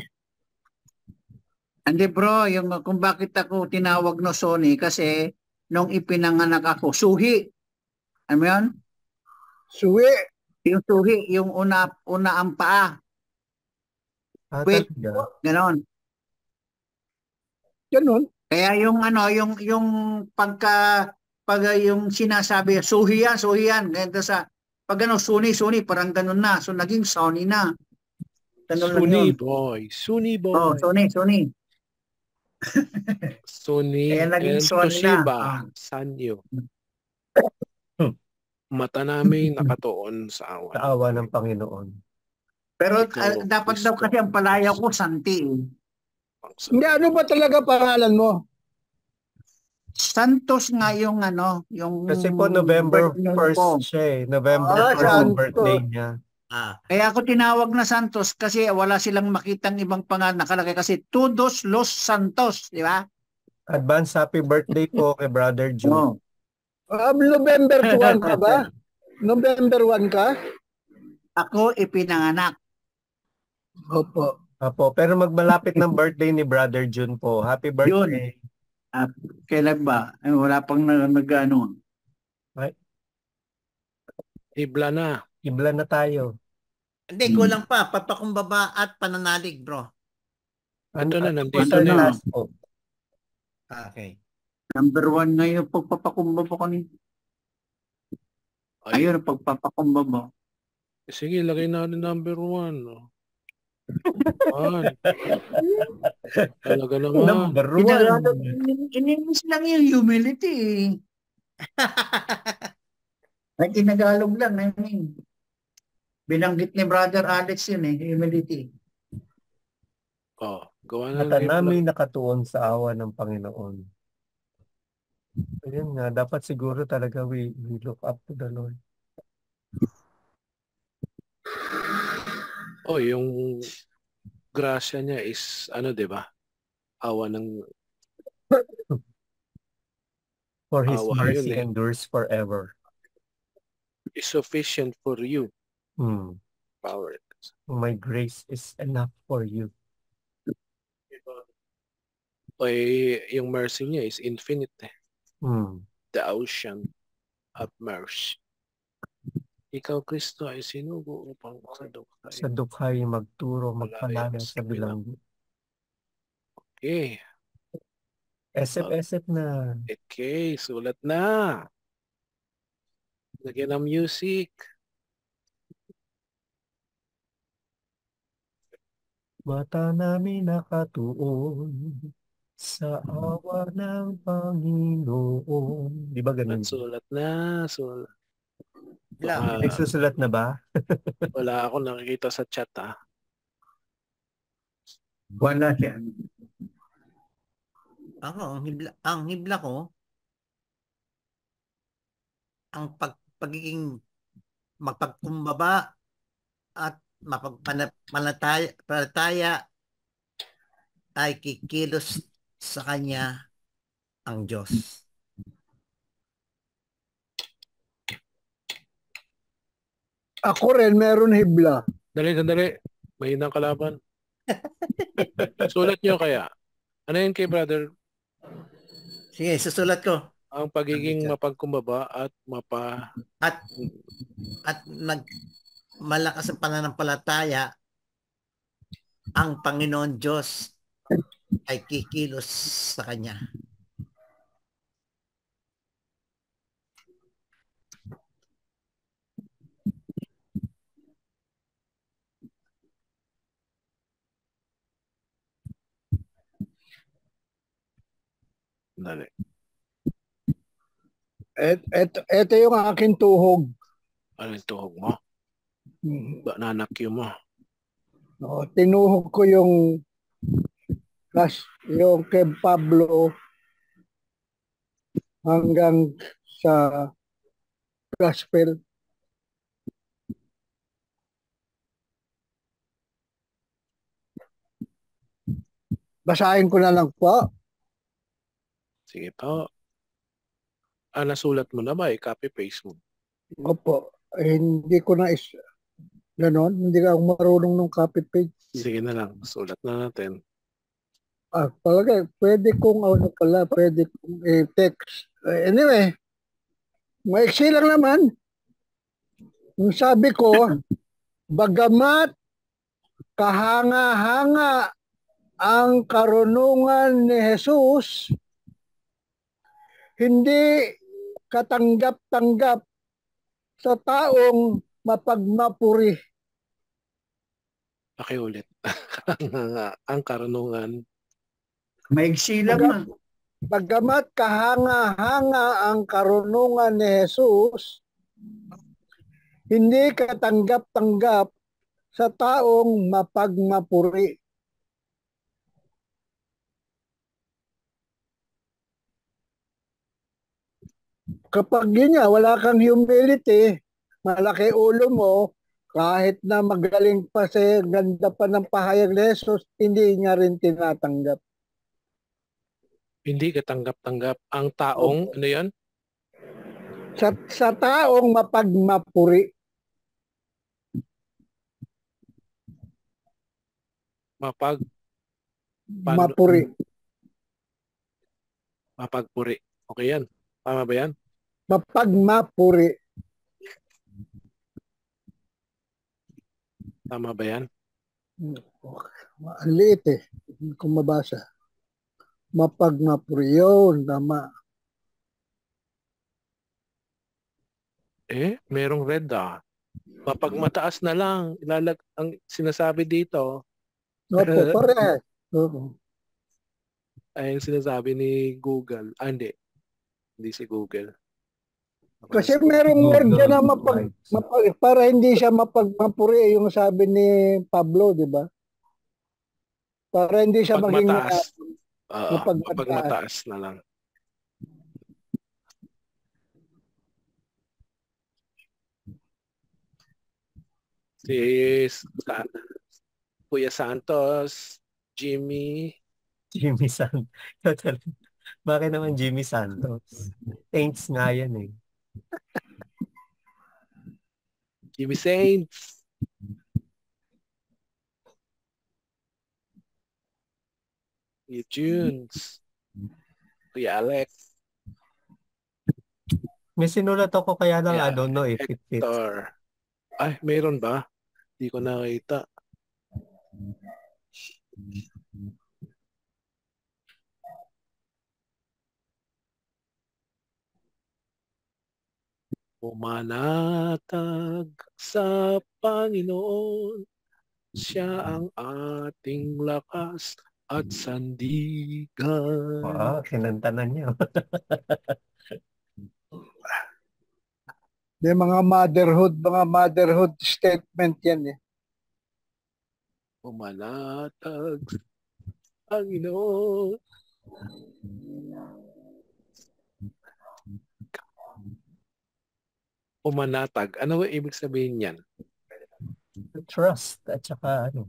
Speaker 3: Hindi bro, yung kung bakit ako tinawag no Sony kasi nung ipinanganak ako, suhi. Ano yun?
Speaker 5: Suwi.
Speaker 3: Yung suhi, yung una ang paa. Wait, ganon.
Speaker 5: Ganon.
Speaker 3: Kaya yung yung pag yung sinasabi, suhi yan. Ganito sa, pag Suni, parang ganon na. So naging Sony na.
Speaker 2: Suni boy.
Speaker 3: Oh, Sony.
Speaker 2: Sony
Speaker 3: Kaya naging
Speaker 2: and
Speaker 3: Sony
Speaker 2: Toshiba, Sanyo. Mata namin nakatuon sa awa.
Speaker 6: Sa awa ng Panginoon.
Speaker 3: Pero dapat daw kasi ang palaya ko, Santi.
Speaker 5: Hindi, ano ba talaga pangalan mo?
Speaker 3: Santos nga yung yung...
Speaker 6: Kasi po November 1st siya November 1st ang birthday niya.
Speaker 3: Kaya ako tinawag na Santos kasi wala silang makitang ibang pangalan nakalagay kasi Todos Los Santos, di ba?
Speaker 6: Advance happy birthday po kay Brother June.
Speaker 5: November 1 ka ba? November 1 ka?
Speaker 3: Ako ipinanganak.
Speaker 5: Opo.
Speaker 6: Pero magmalapit ng birthday ni Brother June po. Happy birthday.
Speaker 3: Kailan ba? Wala pang nag-ano.
Speaker 2: Ibla na
Speaker 6: tayo.
Speaker 1: Hindi, kulang pa. Papakumbaba at pananalig, bro.
Speaker 2: Ito na, nandito
Speaker 6: na.
Speaker 1: Okay.
Speaker 3: Number 1 na yung pagpapakumbaba ko ni. Ayun, pagpapakumbaba.
Speaker 2: Sige, lagay na number 1. Man, talaga naman.
Speaker 6: Number
Speaker 3: Tinagalog,
Speaker 6: one.
Speaker 3: in-English lang yung humility. Ay, tinagalog lang. I mean, binanggit ni Brother Alex yun humility.
Speaker 2: Oh, gawa na
Speaker 6: Mata
Speaker 2: rin
Speaker 6: namin nakatuon sa awa ng Panginoon. Ayun nga, dapat siguro talaga we look up to the Lord.
Speaker 2: Oh, yung grasya niya is ano, 'di ba? Awa ng
Speaker 6: For His
Speaker 2: awa yun
Speaker 6: mercy endures forever.
Speaker 2: Is sufficient for you. Power.
Speaker 6: My grace is enough for you.
Speaker 2: Yung mercy niya is infinite. The ocean of mercy. Ikaw, Kristo, ay sinugo upang
Speaker 6: sa dukhay magturo, magpalaya sa bilanggo.
Speaker 2: Okay.
Speaker 6: Esep na.
Speaker 2: Okay, sulat na. Lagyan ng music.
Speaker 6: Mata namin nakatuon sa awa ng Panginoon. Di ba ganun?
Speaker 2: Sulat na. Sulat.
Speaker 6: Nagsusulat na ba?
Speaker 2: Wala ako nakikita sa chat
Speaker 3: Wala siya.
Speaker 1: Ako, ang hibla ko, ang pagiging mapagkumbaba at mapagpalataya ay kikilos sa kanya ang Diyos.
Speaker 5: Ako rin, meron hibla.
Speaker 2: Dali. Mahinang kalaban. Sulat nyo kaya. Ano yun kay brother?
Speaker 1: Sige, susulat ko.
Speaker 2: Ang pagiging mapagkumbaba at
Speaker 1: malakas ang pananampalataya, ang Panginoon Diyos ay kikilos sa kanya.
Speaker 2: Dali.
Speaker 5: Ito yung aking tuhog.
Speaker 2: Ano yung tuhog mo? Ba nanakyo mo?
Speaker 5: No, tinuhog ko yung kay Pablo hanggang sa gospel. Basahin ko na lang po.
Speaker 2: Sige po. Nasulat mo na ba? Copy-paste mo.
Speaker 5: Opo. Hindi ko na ganon. Hindi ako marunong ng copy-paste.
Speaker 2: Sige na lang. Sulat na natin.
Speaker 5: Palagay, pwede kong i-text. Anyway, maiksi lang naman. Yung sabi ko, bagamat kahanga-hanga ang karunungan ni Jesus, hindi katanggap-tanggap sa taong mapagmapuri.
Speaker 2: Pakiulit. Ang karunungan.
Speaker 3: Maigsi lang.
Speaker 5: Bagamat kahanga-hanga ang karunungan ni Jesus, hindi katanggap-tanggap sa taong mapagmapuri. Kapag yun nga, wala kang humility, malaki ulo mo, kahit na magaling pa sa ganda pa ng pahayag ni Jesus, hindi niya rin tinatanggap.
Speaker 2: Hindi katanggap-tanggap. Ang taong, ano yan?
Speaker 5: Sa taong mapagmapuri. Mapuri.
Speaker 2: Mapagpuri. Okay yan. Tama ba yan?
Speaker 5: Mapagmapuri.
Speaker 2: Tama ba yan?
Speaker 5: Ang liit Hindi ko mabasa. Mapagmapuri. Yun, tama.
Speaker 2: Merong red Mapagmataas na lang. Ang sinasabi dito,
Speaker 5: Opo, parehas. Opo.
Speaker 2: Ay, yung sinasabi ni Google. Hindi. Hindi si Google.
Speaker 5: Kasi merong word dyan na para hindi siya mapagmapuri yung sabi ni Pablo, di ba? Para hindi siya maging
Speaker 2: Pagmataas.
Speaker 5: mapagmataas.
Speaker 2: Pagmataas na lang. Si Kuya Santos, Jimmy.
Speaker 6: Jimmy Santos. Bakit naman Jimmy Santos? Saints nga yan eh.
Speaker 2: Jimmy Saints. Kuya Junes. Kuya Alex.
Speaker 6: May sinulat ako kaya lang
Speaker 2: Yeah,
Speaker 6: I don't know if it fits.
Speaker 2: Hector. Ay, mayroon ba? Hindi ko nakita. Pumanatag sa Panginoon, siya ang ating lakas at sandigan.
Speaker 6: Wow, kinantanan niya.
Speaker 5: May mga motherhood statement yan eh.
Speaker 2: Pumanatag sa Panginoon. Pumanatag. Ano ba ibig sabihin yan?
Speaker 6: Trust at saka ano.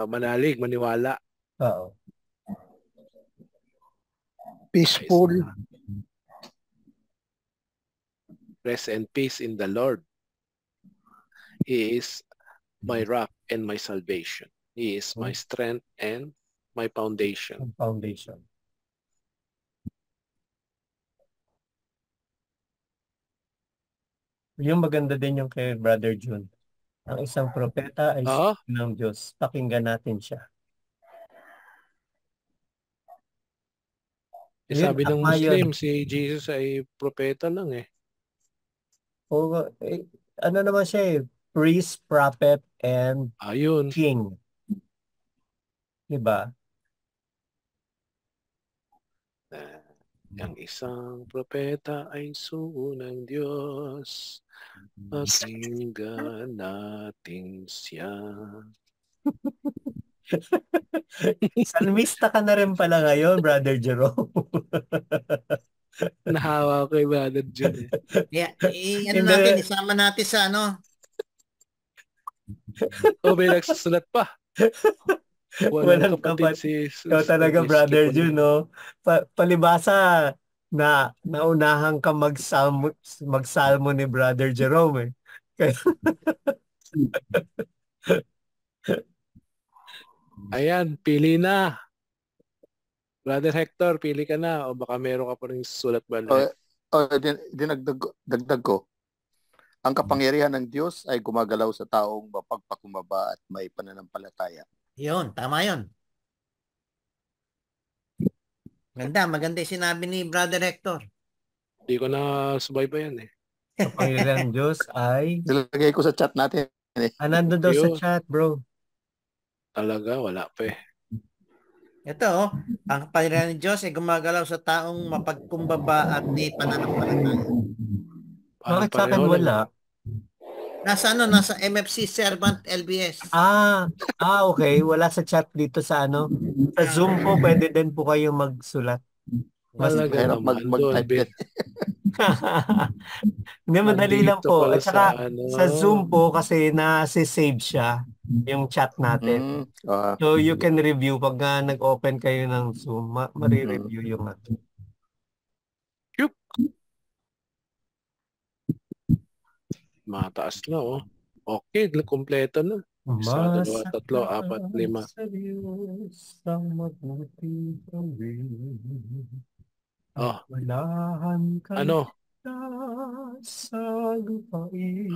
Speaker 2: Manalig, maniwala.
Speaker 6: Oo.
Speaker 5: Peaceful.
Speaker 2: Rest and peace in the Lord. He is my rock and my salvation. He is my strength and my foundation.
Speaker 6: Foundation. Yung maganda din yung kay Brother June. Ang isang propeta ay ng Diyos. Pakinggan natin siya.
Speaker 2: Sabi ng Muslim, si Jesus ay propeta lang eh.
Speaker 6: Ano naman siya eh? Priest, prophet, and king. Diba?
Speaker 2: Ang isang propeta ay sugo ng Diyos. Pakinggan natin siya.
Speaker 6: Salmista ka na rin pala ngayon, Brother Jerome.
Speaker 2: Nahawa ko yung Brother June.
Speaker 1: Isama natin sa ano.
Speaker 2: May nagsusulat pa.
Speaker 6: Walang kapatid. Ikaw talaga, Brother June, no? Palibasa na naunahang ka magsalmo ni Brother Jerome, eh.
Speaker 2: Ayan, pili na. Brother Hector, pili ka na o baka meron ka pa rin sulat ba?
Speaker 4: Dagdag ko. Ang kapangyarihan ng Diyos ay gumagalaw sa taong mapagpakumbaba at may pananampalataya.
Speaker 1: Yun, tama yun. Maganda yung sinabi ni Brother Hector.
Speaker 2: Hindi ko na subaybayan eh.
Speaker 6: Kapangyarihan ng Diyos ay...
Speaker 4: Nilagay ko sa chat natin eh.
Speaker 6: Nandun daw sa chat, bro.
Speaker 2: Talaga, wala pa eh.
Speaker 1: Ito, ang kapangyarihan ng Diyos ay gumagalaw sa taong mapagkumbaba at may pananampalataya.
Speaker 6: Bakit sa akin wala?
Speaker 1: Nasa MFC Servant LBS.
Speaker 6: Okay. Wala sa chat dito sa ano. Sa Zoom po, pwede din po kayong magsulat.
Speaker 2: Mas mahirap
Speaker 4: mag-type.
Speaker 6: Hindi, madali lang po. At saka sa Zoom po kasi nasi-save siya yung chat natin. So you can review pag nag-open kayo ng Zoom, mari-review yung natin.
Speaker 2: Mataas na oh. Okay, kompleto na. 1, 2, 3, 4, 5.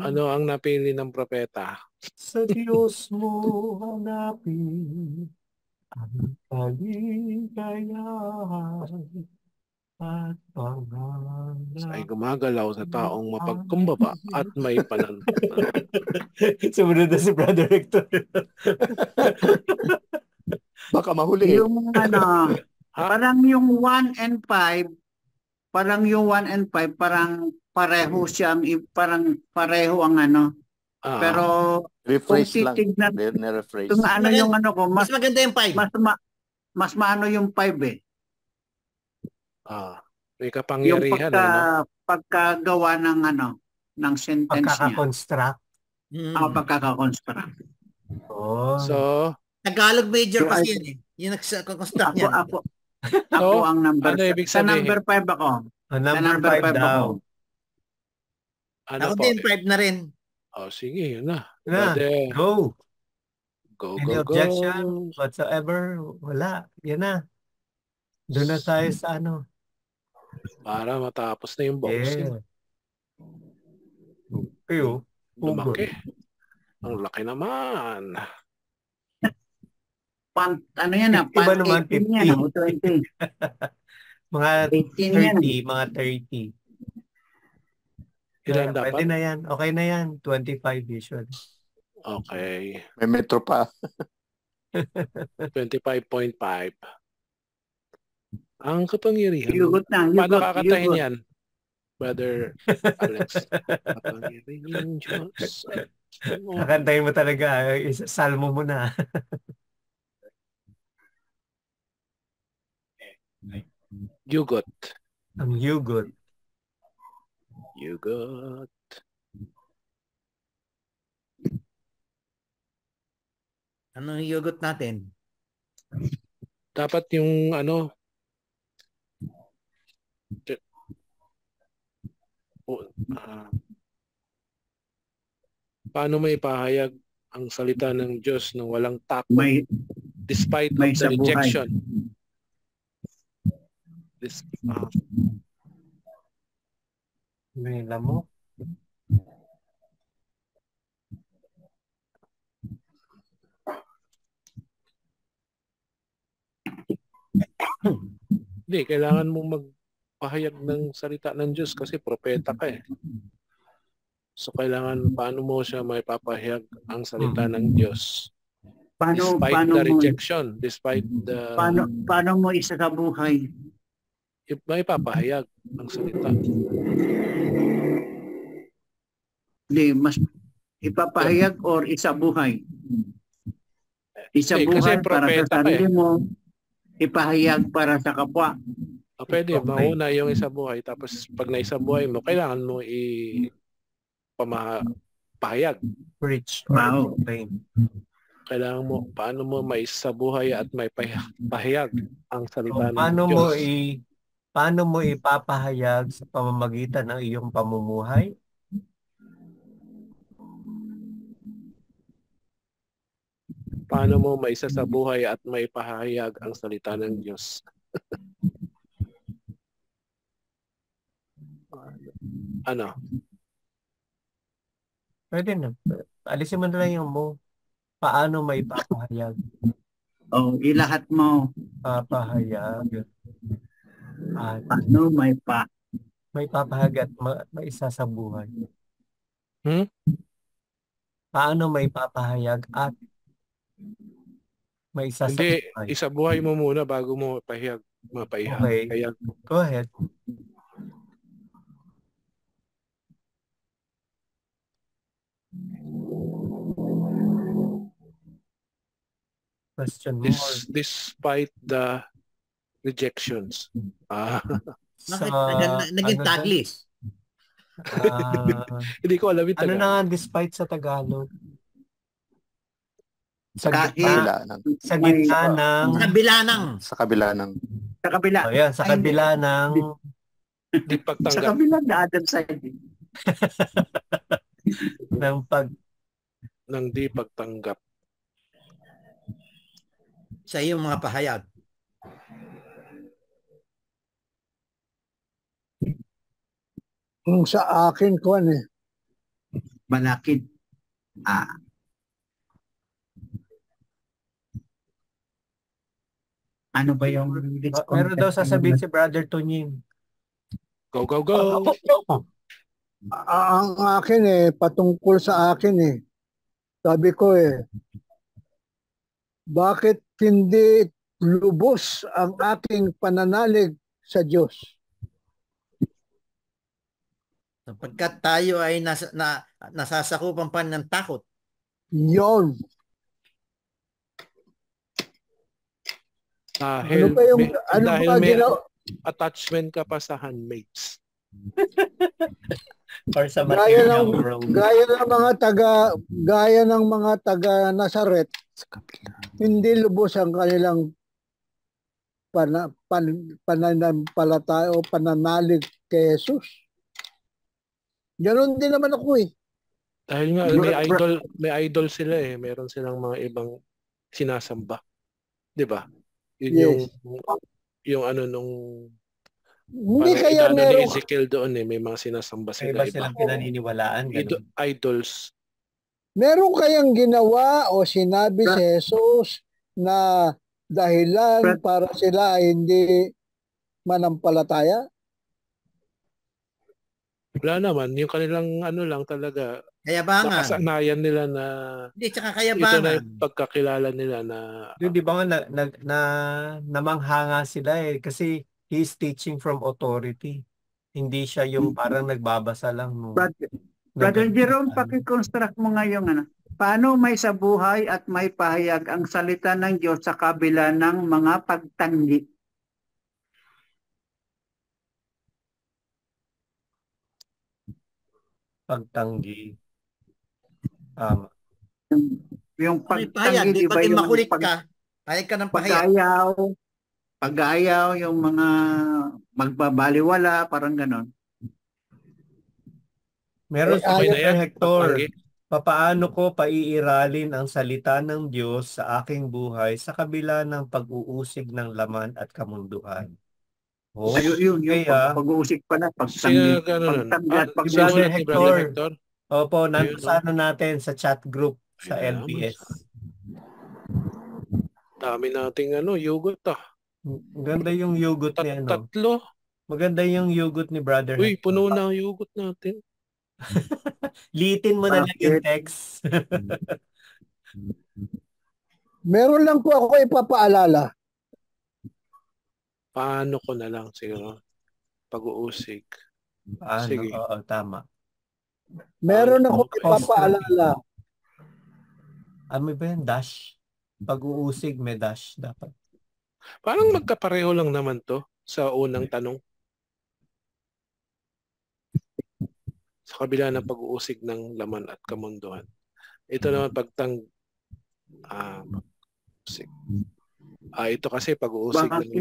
Speaker 2: Ano ang napili ng propeta?
Speaker 6: Sa Diyos mo hanapin ang kaligayahan at pangalan.
Speaker 2: Ay gumagalaw sa taong mapagkumbaba at may pananampalataya.
Speaker 6: Sumunod na si Brother Hector.
Speaker 4: Baka mahuli.
Speaker 3: Yung ano,
Speaker 2: Ha?
Speaker 3: parang yung 1 and 5, parang yung 1 and 5, parang pareho siyang, parang pareho ang ano.
Speaker 2: Ah,
Speaker 3: Pero kung
Speaker 4: Rephrase lang.
Speaker 3: titignan,
Speaker 4: Rephrase.
Speaker 3: kung ano yung ano ko,
Speaker 1: Mas maganda yung 5.
Speaker 3: mas maano yung 5 eh.
Speaker 2: may
Speaker 3: Yung
Speaker 2: kapangyarihan, ano?
Speaker 3: pagkagawa ng ano, ng sentence niya.
Speaker 6: Pagkaka-construct.
Speaker 3: Pagkaka-construct.
Speaker 6: Oh.
Speaker 2: So,
Speaker 1: Tagalog major
Speaker 3: So,
Speaker 1: kasi yan eh. Yung nagsakonstruct
Speaker 3: Ako,
Speaker 1: yan.
Speaker 3: ako ang number
Speaker 2: ano ibig
Speaker 3: Sa
Speaker 2: sabihin?
Speaker 3: number 5 ako.
Speaker 6: Number
Speaker 3: number
Speaker 6: 5
Speaker 3: five
Speaker 6: daw.
Speaker 3: ako.
Speaker 2: Ano
Speaker 1: Ako
Speaker 2: po?
Speaker 1: din, 5 na rin.
Speaker 2: Sige, yun na.
Speaker 6: Na,
Speaker 2: Brother,
Speaker 6: go.
Speaker 2: go,
Speaker 6: Any
Speaker 2: go, go.
Speaker 6: objection whatsoever? Wala. Yan na. Doon na tayo sa ano.
Speaker 2: Para matapos na yung boxing.
Speaker 6: Yeah. Pero,
Speaker 2: Lumaki. Ang laki naman.
Speaker 3: Ano yan na?
Speaker 6: Iba naman,
Speaker 3: 18 yan. 20.
Speaker 6: mga
Speaker 3: 18 yan.
Speaker 6: 30, mga 30.
Speaker 2: Ilan dapat?
Speaker 6: Pwede na yan. Okay na yan. 25 usually.
Speaker 2: Okay.
Speaker 4: May metro pa.
Speaker 2: 25.5. Ang kapangyarihan.
Speaker 3: Yugot na.
Speaker 2: Paano
Speaker 3: Yugot.
Speaker 2: kakatahin yan? Brother Alex. Kapangyarihan Diyos.
Speaker 6: Kakantayin mo talaga. Salmo mo na.
Speaker 2: Yugot.
Speaker 6: Ang hugot.
Speaker 2: Yugot.
Speaker 1: Ano yung yugot natin?
Speaker 2: Dapat yung ano, paano may pahayag ang salita ng Diyos nang walang takot despite
Speaker 3: may
Speaker 2: of the
Speaker 3: sa buhay.
Speaker 2: rejection?
Speaker 6: May lamok.
Speaker 2: Hindi, kailangan mong magpahayag ng salita ng Diyos kasi propeta ka eh. So kailangan paano mo siya may papahayag ang salita ng Diyos? Despite the rejection, despite the...
Speaker 3: Paano mo isa sa buhay?
Speaker 2: May papahayag ang salita.
Speaker 3: Hindi, mas ipapahayag or isa buhay? Isa
Speaker 2: Kasi
Speaker 3: buhay para
Speaker 2: propeta
Speaker 3: sa sarili
Speaker 2: ka
Speaker 3: mo, ipahayag para sa kapwa.
Speaker 2: Pwede, mauna yung isa buhay. Tapos pag naisa buhay mo, kailangan mo pahayag.
Speaker 6: Preach.
Speaker 3: Wow.
Speaker 2: Kailangan mo, paano mo maisa buhay at may pahayag ang salita ng
Speaker 6: Paano
Speaker 2: Diyos?
Speaker 6: paano mo ipapahayag sa pamamagitan ng iyong pamumuhay?
Speaker 2: Paano mo maisa sa buhay at may pahayag ang salita ng Diyos? Ano?
Speaker 6: Pwede na. Alisin mo na lang yung mo. Paano may papahayag?
Speaker 3: Ilahat mo.
Speaker 6: Papahayag.
Speaker 3: Paano
Speaker 6: may papahayag at may isa sa buhay. Paano may papahayag at may isa sa
Speaker 2: Hindi,
Speaker 6: buhay?
Speaker 2: isa buhay mo muna bago mo mapahayag.
Speaker 6: Okay. Go ahead. Question more.
Speaker 2: Despite the rejections.
Speaker 1: Bakit naging taglis?
Speaker 2: Hindi ko alam yung
Speaker 6: Ano
Speaker 2: Tagalog.
Speaker 6: na nga despite sa Tagalog? Sa
Speaker 3: kabila
Speaker 6: ng
Speaker 3: sa kabila.
Speaker 6: Oh, yan, sa kabila ng
Speaker 2: di pagtanggap.
Speaker 3: Sa kabila the other side.
Speaker 2: ng di pagtanggap.
Speaker 1: Sa iyong mga pahayag.
Speaker 5: Kung sa akin, kuwan eh.
Speaker 3: Balakid. Ano ba yung...
Speaker 6: Meron daw sasabihin si Brother Tonying.
Speaker 2: Go, go, go!
Speaker 5: Ang akin eh, patungkol sa akin eh. Sabi ko eh, bakit hindi lubos ang aking pananalig sa Diyos.
Speaker 1: Sapagkat tayo ay nasasakupan pa ng takot.
Speaker 5: Yon.
Speaker 2: Dahil,
Speaker 5: Ano pa yung ano
Speaker 2: dahil
Speaker 5: pa
Speaker 2: may
Speaker 5: ginawa?
Speaker 2: attachment ka pa sa handmaids.
Speaker 6: Or sa
Speaker 5: Gaya
Speaker 6: material
Speaker 5: ng
Speaker 6: world.
Speaker 5: gaya ng mga taga Nazaret, hindi lubos ang kanilang pananampalataya o pananalig kay Jesus. Ganon din naman ako eh.
Speaker 2: Dahil nga may idol sila eh. Meron silang mga ibang sinasamba. 'Di ba? Yun
Speaker 5: Yes.
Speaker 2: yung ano nung
Speaker 5: Hindi
Speaker 2: parang
Speaker 5: kaya
Speaker 2: inano ni
Speaker 5: meron,
Speaker 2: Ezekiel doon eh, may mga sinasamba
Speaker 6: May
Speaker 2: sila
Speaker 6: iba silang pinaniniwalaan. Ganun.
Speaker 2: idols.
Speaker 5: meron kayang ginawa o sinabi si Jesus na dahilan para sila ay hindi manampalataya?
Speaker 2: Wala naman, yung kanilang ano lang talaga,
Speaker 1: Kayabangan.
Speaker 2: nakasanayan nila na
Speaker 1: Hindi, tsaka
Speaker 2: ito na
Speaker 1: kayabangan.
Speaker 2: yung pagkakilala nila na
Speaker 6: Yun, di ba nga namanghanga sila eh. Kasi he's teaching from authority. Hindi siya yung parang nagbabasa lang. No?
Speaker 3: Brother Jerome, pakiconstruct mo nga yung ano. Paano may sabuhay at may pahayag ang salita ng Diyos sa kabila ng mga pagtanggi?
Speaker 6: Pagtanggi.
Speaker 3: Yung
Speaker 1: May pahayag,
Speaker 3: pagtanggi,
Speaker 1: di
Speaker 3: di ba
Speaker 1: ba
Speaker 3: yung
Speaker 1: makulit ka? Pahayag ka ng pahayag.
Speaker 3: pag-ayaw, yung mga magbabaliwala, parang ganon.
Speaker 6: Meron
Speaker 5: Eh,
Speaker 6: sa
Speaker 2: okay na
Speaker 6: Brother
Speaker 2: yan.
Speaker 6: Hector.
Speaker 2: Pagtanggi.
Speaker 6: Papaano ko paiiralin ang salita ng Diyos sa aking buhay sa kabila ng pag-uusig ng laman at kamunduhan? Oh,
Speaker 3: Yun,
Speaker 6: kaya,
Speaker 3: pag-uusik pala,
Speaker 2: Sino
Speaker 3: pagtanggi.
Speaker 2: gano'n nun?
Speaker 3: Pagtanggi at
Speaker 6: si
Speaker 2: Sinulat
Speaker 6: Brother
Speaker 2: ni Brother
Speaker 6: Hector.
Speaker 2: Hector?
Speaker 6: Opo,
Speaker 2: Ayun,
Speaker 6: nandun
Speaker 2: no?
Speaker 6: sa ano natin, sa chat group sa
Speaker 2: Ayun,
Speaker 6: LBS.
Speaker 2: Dami nating yugot
Speaker 6: Maganda yung yugot ni ano.
Speaker 2: Tatlo.
Speaker 6: Maganda yung yugot ni Brother
Speaker 2: Uy,
Speaker 6: Hector.
Speaker 2: puno na ang yugot natin.
Speaker 6: Litin mo na lang yung text.
Speaker 5: meron lang po ako ipapaalala.
Speaker 2: Paano ko na lang siguro? Pag-uusig.
Speaker 6: Paano?
Speaker 2: Sige.
Speaker 6: Oo, tama.
Speaker 5: Meron ako
Speaker 2: Okay.
Speaker 5: ipapaalala.
Speaker 6: Ano ba yan? Dash? Pag-uusig may dash dapat.
Speaker 2: Parang magkapareho lang naman to sa unang tanong. Sa kabila ng pag-uusig ng laman at kamunduhan. Ito naman ito kasi pag-uusig ng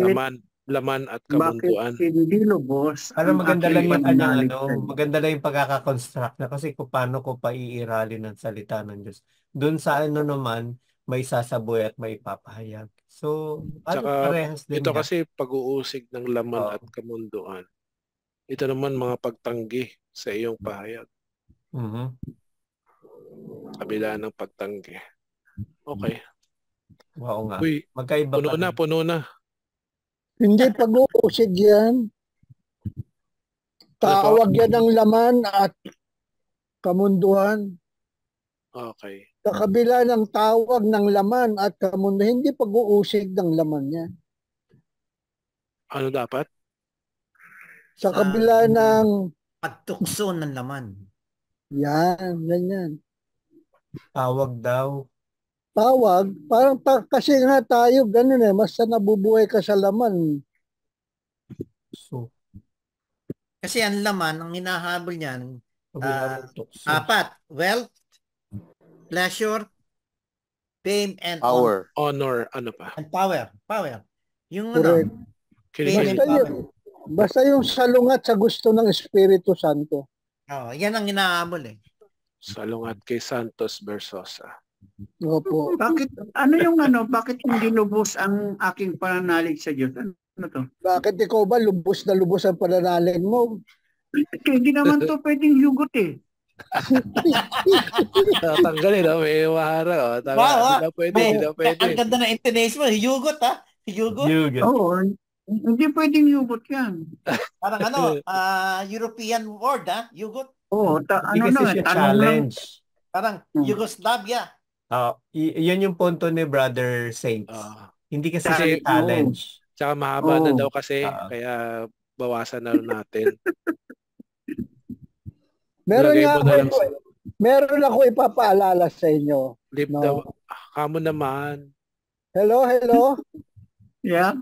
Speaker 2: laman at kamunduhan.
Speaker 3: Bakit hindi lubos?
Speaker 6: Ano maganda lang yung kanyang
Speaker 3: pananalig?
Speaker 6: maganda lang yung pagkakakonstruct na kasi kung paano ko paiiralin ng salita ng Diyos. Doon sa ano naman, may sasaboy at may papahayag. So,
Speaker 2: Tsaka,
Speaker 6: parehas din
Speaker 2: ito
Speaker 6: yan.
Speaker 2: kasi pag-uusig ng laman
Speaker 6: Oo.
Speaker 2: at kamunduhan. Ito naman mga pagtanggi sa iyong pahayag.
Speaker 6: Mhm.
Speaker 2: Kabila ng pagtanggi. Okay.
Speaker 6: Wow nga.
Speaker 2: Uy,
Speaker 6: Magkaiba pa rin.
Speaker 2: puno na.
Speaker 5: Hindi pag-uusig yan. Tawag yan ng laman at kamunduhan.
Speaker 2: Okay.
Speaker 5: Sa kabila ng tawag ng laman at kamunduhan, hindi pag-uusig ng laman yan.
Speaker 2: Ano dapat?
Speaker 5: Sa kabila ng
Speaker 1: Pagtukso ng laman.
Speaker 5: yan, ganyan.
Speaker 6: Tawag daw.
Speaker 5: Tawag, parang kasi nga tayo, ganun basta nabubuhay ka sa laman.
Speaker 6: So,
Speaker 1: Kasi ang laman, ang hinahabol niyan,
Speaker 6: kabila ng tukso.
Speaker 1: 4, wealth, pleasure, fame, and
Speaker 4: Power.
Speaker 2: Honor, ano pa?
Speaker 1: And power. Power. Yung
Speaker 5: Correct.
Speaker 2: Kinikilig.
Speaker 5: Basta yun, basta yung salungat sa gusto ng Espiritu Santo.
Speaker 1: yan ang hinahabol eh.
Speaker 2: Salungat kay Santos Versosa.
Speaker 5: Opo.
Speaker 3: Bakit bakit hindi lubos ang aking pananalig sa Diyos? Ano to?
Speaker 5: Bakit ikaw ba lubos na lubos ang pananalig mo?
Speaker 3: Hindi naman to pwedeng yugot eh.
Speaker 2: Tanggalin, may mahara.
Speaker 1: Wow,
Speaker 2: Hindi na pwede.
Speaker 1: Ang ganda na intonation mo. Hugot ha? Hugot?
Speaker 6: Yugot.
Speaker 3: Oo, hindi pwedeng yugot yan.
Speaker 1: Parang European word ha? Hugot?
Speaker 3: Oo,
Speaker 6: Hindi kasi siya challenge.
Speaker 1: Parang Yugoslavia.
Speaker 6: Yan yung punto ni Brother Saints. Hindi kasi
Speaker 2: Kasi-
Speaker 6: siya challenge.
Speaker 2: Tsaka mahaba na
Speaker 3: Oo.
Speaker 2: daw kasi, kaya bawasan na natin.
Speaker 5: Meron
Speaker 2: Lagay
Speaker 5: nga
Speaker 2: mo na lang
Speaker 5: ako, meron ako ipapaalala sa inyo.
Speaker 2: Leave
Speaker 5: No.
Speaker 2: kamo naman.
Speaker 5: Hello, hello.
Speaker 3: Yeah.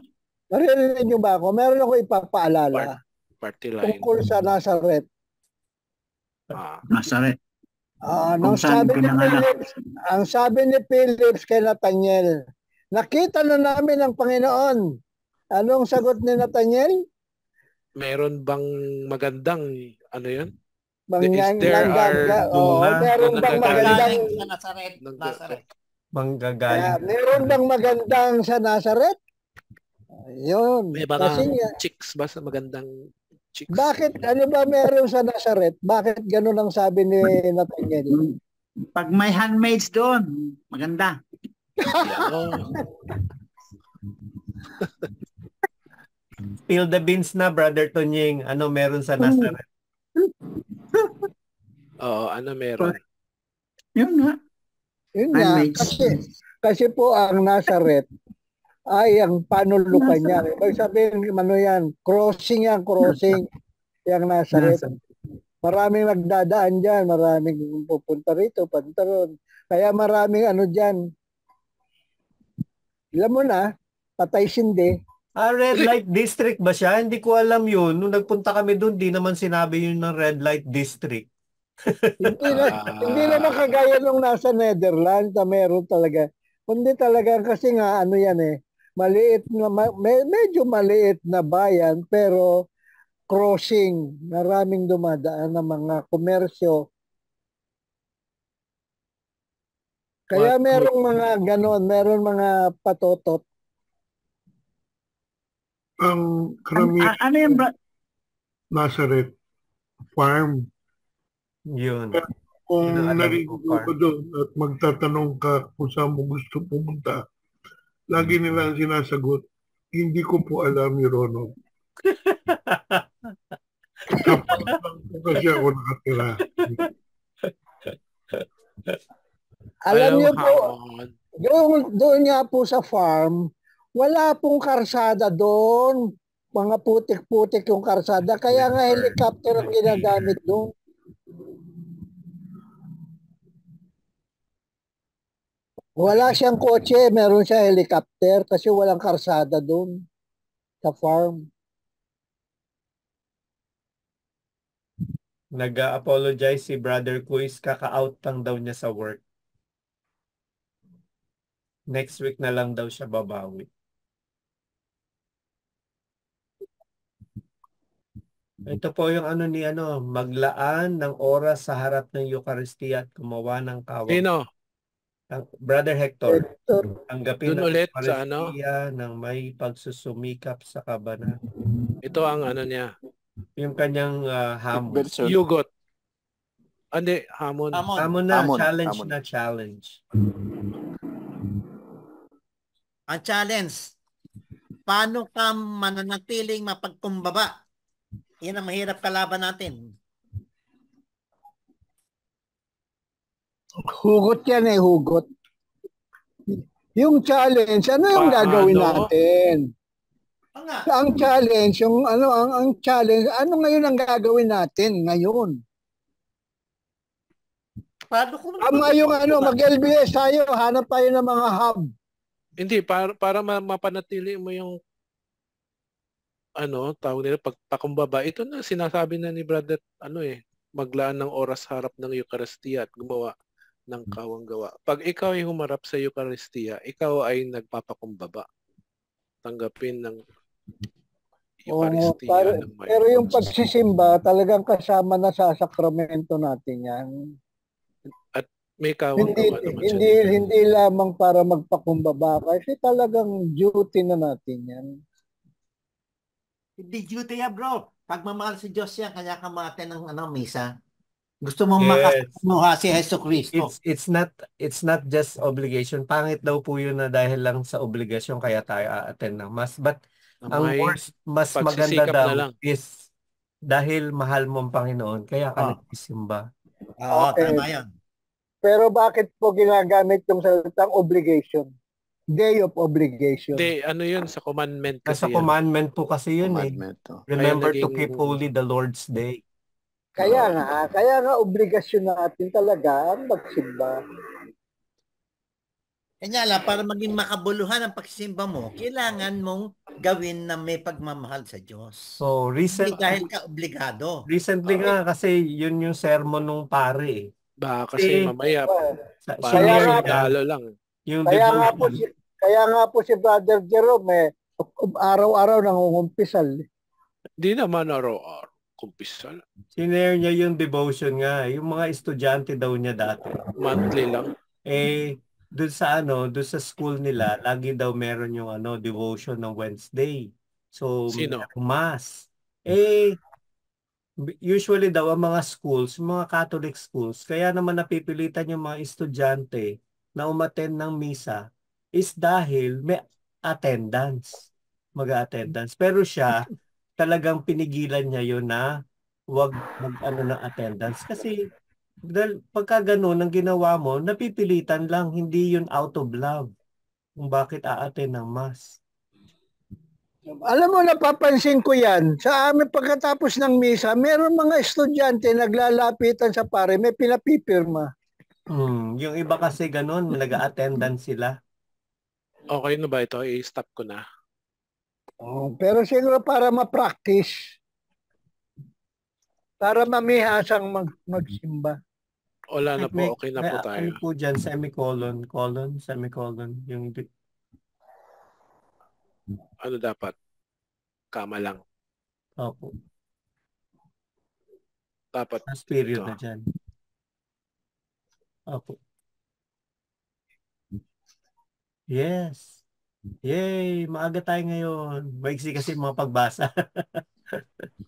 Speaker 5: Narinig niyo ba ako? Meron ako ipapaalala
Speaker 2: Party line.
Speaker 5: tungkol sa Nazareth.
Speaker 3: Nazaret.
Speaker 5: Nung
Speaker 3: Kung saan
Speaker 5: sabi ni
Speaker 3: pinanganak.
Speaker 5: Phillips, ang sabi ni Phillips kay Nathaniel, nakita na namin ang Panginoon. Anong sagot ni Nathaniel?
Speaker 2: Meron bang magandang, ano yun?
Speaker 5: Meron
Speaker 6: bunga
Speaker 5: bang
Speaker 2: na
Speaker 5: magandang
Speaker 1: Sa Nazaret. Nazaret.
Speaker 6: manggagaling.
Speaker 5: meron bang magandang sa Nazareth? Yun.
Speaker 2: May mga
Speaker 5: Kasi nga,
Speaker 2: chicks ba sa magandang chicks?
Speaker 5: bakit ano ba meron sa Nazareth? Bakit ganun ang sabi ni Nathaniel?
Speaker 3: Pag may handmaids doon, maganda.
Speaker 2: Yeah.
Speaker 6: Spill the beans na, Brother Tonying. Ano meron sa Nazareth?
Speaker 2: Oo, ano meron?
Speaker 3: Yun nga.
Speaker 5: Yun nga,
Speaker 3: Handmaids.
Speaker 5: kasi po ang Nazareth ay ang panulukan niya. Ibig sabihin, ano yan, crossing yan, crossing. Yung Nazareth. Maraming nagdadaan dyan, maraming pupunta rito, punta ron. Kaya maraming ano dyan. Alam mo na, patay sindi.
Speaker 6: Red light district ba siya? Hindi ko alam yun. Nung nagpunta kami doon, di naman sinabi yun ng red light district.
Speaker 5: Hindi naman kagaya nung nasa Netherlands na meron talaga. Kundi talaga kasi nga ano yan maliit na medyo maliit na bayan pero crossing, maraming dumadaan ng mga komersyo. Kaya merong mga ganon, meron mga patotot.
Speaker 7: Ang karamihan
Speaker 3: Ano yung
Speaker 7: Nazareth farm.
Speaker 6: Yun.
Speaker 7: Kung
Speaker 6: Yun ang alam
Speaker 7: narinig
Speaker 6: ko,
Speaker 7: ka doon at magtatanong ka kung saan mo gusto pumunta, lagi nila ang sinasagot, hindi ko po alam, Your Honor. Kapag lang po kasi ako nakatira.
Speaker 5: Alam niyo po,
Speaker 2: on.
Speaker 5: doon nga po sa farm, wala pong karsada doon. Mga putik-putik yung karsada. Kaya nga helicopter ang ginagamit doon. Wala siyang kotse, meron siya helicopter kasi walang karsada doon sa farm.
Speaker 6: Nag-apologize si Brother Quiz, kaka-out lang daw niya sa work. Next week na lang daw siya babawi. Ito po yung maglaan ng oras sa harap ng Eucharistia at gumawa ng kawang.
Speaker 2: Sino?
Speaker 6: Brother Hector, tanggapin
Speaker 2: Dun
Speaker 6: ng
Speaker 2: ulit sa
Speaker 6: Eucharistia ng may pagsusumikap sa kabanata.
Speaker 2: Ito ang ano niya.
Speaker 6: Yung kanyang hamon.
Speaker 4: Version.
Speaker 2: Yugot. Hindi, hamon.
Speaker 6: Hamon na,
Speaker 4: Hamon.
Speaker 6: challenge
Speaker 4: Hamon.
Speaker 6: na challenge.
Speaker 1: Ang challenge, paano ka mananatiling mapagkumbaba? Yan ang mahirap kalaban natin.
Speaker 5: Hugot yan hugot. Yung challenge, ano yung gagawin natin? Ang challenge, ang challenge, ano ngayon ang gagawin natin ngayon?
Speaker 1: Paano kung
Speaker 5: Yung mag-LBS tayo, hanap tayo ng mga hub.
Speaker 2: Hindi, para mapanatili mo yung tawag nila, pagpakumbaba. Ito na, sinasabi na ni Brother, maglaan ng oras harap ng Eucharistia at gumawa ng kawang gawa. Pag ikaw ay humarap sa Eucharistia, ikaw ay nagpapakumbaba. Tanggapin ng Eucharistia.
Speaker 5: Pero yung pagsisimba, talagang kasama na sa sakramento natin yan.
Speaker 2: At may kawang gawa naman siya.
Speaker 5: Hindi lamang para magpakumbaba, kasi talagang duty na natin yan.
Speaker 1: Hindi duty yan, bro. Pagmamahal si Diyos yan, kaya ka ma-attend ng misa. Gusto mo
Speaker 6: Yes.
Speaker 1: makamuha si Jesu Cristo.
Speaker 6: It's not just obligation. Pangit daw po yun na dahil lang sa obligasyon kaya tayo a-attend ng mass. But ang mas maganda
Speaker 2: pagsisikap
Speaker 6: daw
Speaker 2: na lang.
Speaker 6: is dahil mahal mo ang Panginoon kaya ka
Speaker 1: Ah.
Speaker 6: nagsisimba.
Speaker 1: Oo,
Speaker 5: Okay.
Speaker 1: tama yan.
Speaker 5: Pero bakit po ginagamit yung salitang obligation? Day of obligation.
Speaker 2: Hindi, ano yun sa commandment kasi
Speaker 6: Nasa
Speaker 2: yan.
Speaker 6: commandment po kasi yun eh.
Speaker 4: Commandment. Oh.
Speaker 6: Remember
Speaker 2: Kaya
Speaker 6: to keep holy the Lord's Day.
Speaker 5: Kaya nga obligasyon natin talaga ang magsimba.
Speaker 1: Kanya lang, para maging makabuluhan ang pagsisimba mo, kailangan mong gawin na may pagmamahal sa Diyos.
Speaker 6: So,
Speaker 1: Hindi dahil ka obligado.
Speaker 6: recently nga kasi yun yung sermon nung pare eh.
Speaker 2: Baka kasi mamaya,
Speaker 5: Kaya nga,
Speaker 2: talo lang.
Speaker 6: Yung
Speaker 5: kaya nga po si Brother Jerome araw-araw nangungumpisal.
Speaker 2: Di naman araw-araw. Kumpisal.
Speaker 6: Sinare niya yung devotion nga. Yung mga estudyante daw niya dati.
Speaker 2: Monthly lang.
Speaker 6: Doon sa school nila, lagi daw meron yung devotion ng Wednesday. So,
Speaker 2: Sino?
Speaker 6: Mass. Usually daw ang mga schools, mga Catholic schools, kaya naman napipilitan yung mga estudyante na umattend ng misa is dahil may attendance. Mag-attendance. Pero siya, talagang pinigilan niya yun na wag ng attendance. Kasi dahil pagka ganun ang ginawa mo, napipilitan lang, hindi yun out of love. Kung bakit a-attend ng mass.
Speaker 5: Alam mo, napapansin ko yan. Sa amin pagkatapos ng misa, meron mga estudyante naglalapitan sa pare, may pinapipirma.
Speaker 6: Yung iba kasi ganun, nag-attendance sila.
Speaker 2: Okay na ba ito? I-stop ko na.
Speaker 5: Pero siguro para ma-practice. Para mamihasang magsimba.
Speaker 2: Wala na po. Okay na po tayo.
Speaker 6: Ano po dyan? Semicolon, colon, semicolon. Yung...
Speaker 2: Ano dapat? Kama lang.
Speaker 6: Opo.
Speaker 2: Dapat.
Speaker 6: Last period
Speaker 2: ito.
Speaker 6: na dyan. Opo. Yes. Yay! Maaga tayo ngayon. Maiksi kasi mga pagbasa.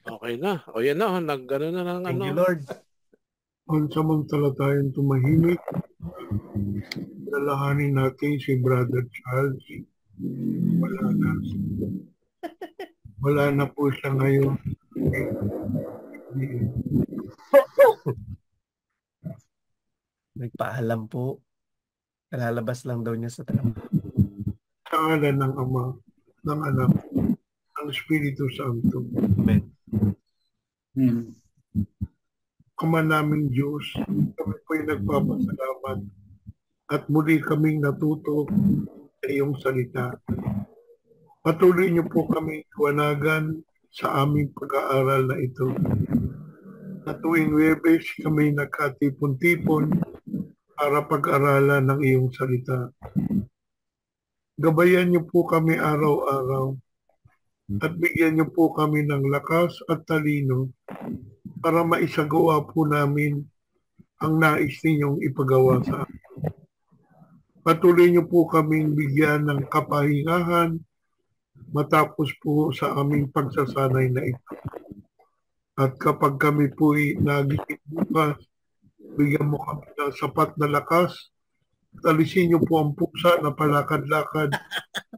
Speaker 2: Okay na. O yan na. Nag-ano na ng
Speaker 6: Thank you, Lord.
Speaker 7: Pansamantala tayong tumahimik. Lalahanin natin si Brother Charles. Wala na po siya ngayon.
Speaker 6: Nagpaalam po. Lalabas lang daw niya sa trabaho.
Speaker 7: Sa ngalan ng Ama, ng Anak, ng Espiritu Santo.
Speaker 6: Amen.
Speaker 7: Ama naming Diyos, kami po'y nagpapasalamat at muli kaming natuto sa iyong salita. Patuloy niyo po kami iwanagan sa aming pag-aaral na ito. Na tuwing Webes kami nagkatipon-tipon para pag-aralan ng iyong salita. Gabayan niyo po kami araw-araw at bigyan niyo po kami ng lakas at talino para maisagawa po namin ang nais ninyong ipagawa sa amin. Patuloy niyo po kaming bigyan ng kapahingahan matapos po sa aming pagsasanay na ito. At kapag kami po'y nagising bukas, bigyan mo kami ng sapat na lakas. Alisin niyo po ang pusa na palakad-lakad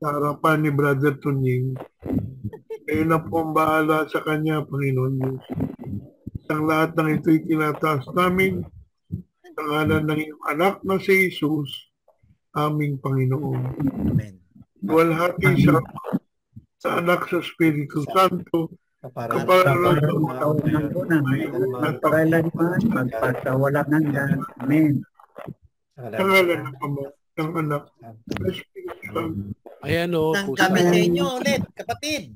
Speaker 7: sa harapan ni Brother Tunying. Kayo na po ang bahala sa kanya, Panginoon Diyos. Ang lahat ng ito'y tinataas namin sa ngalan ng iyong anak na si Jesus, aming Panginoon.
Speaker 1: Amen.
Speaker 7: Walhati siya sa anak sa Espiritu Santo, kapag
Speaker 3: Amen.
Speaker 7: sa ngalan ng Ama, ng anak, sa Espiritu Santo.
Speaker 2: Ayan o.
Speaker 1: Kami sa inyo ulit, kapatid.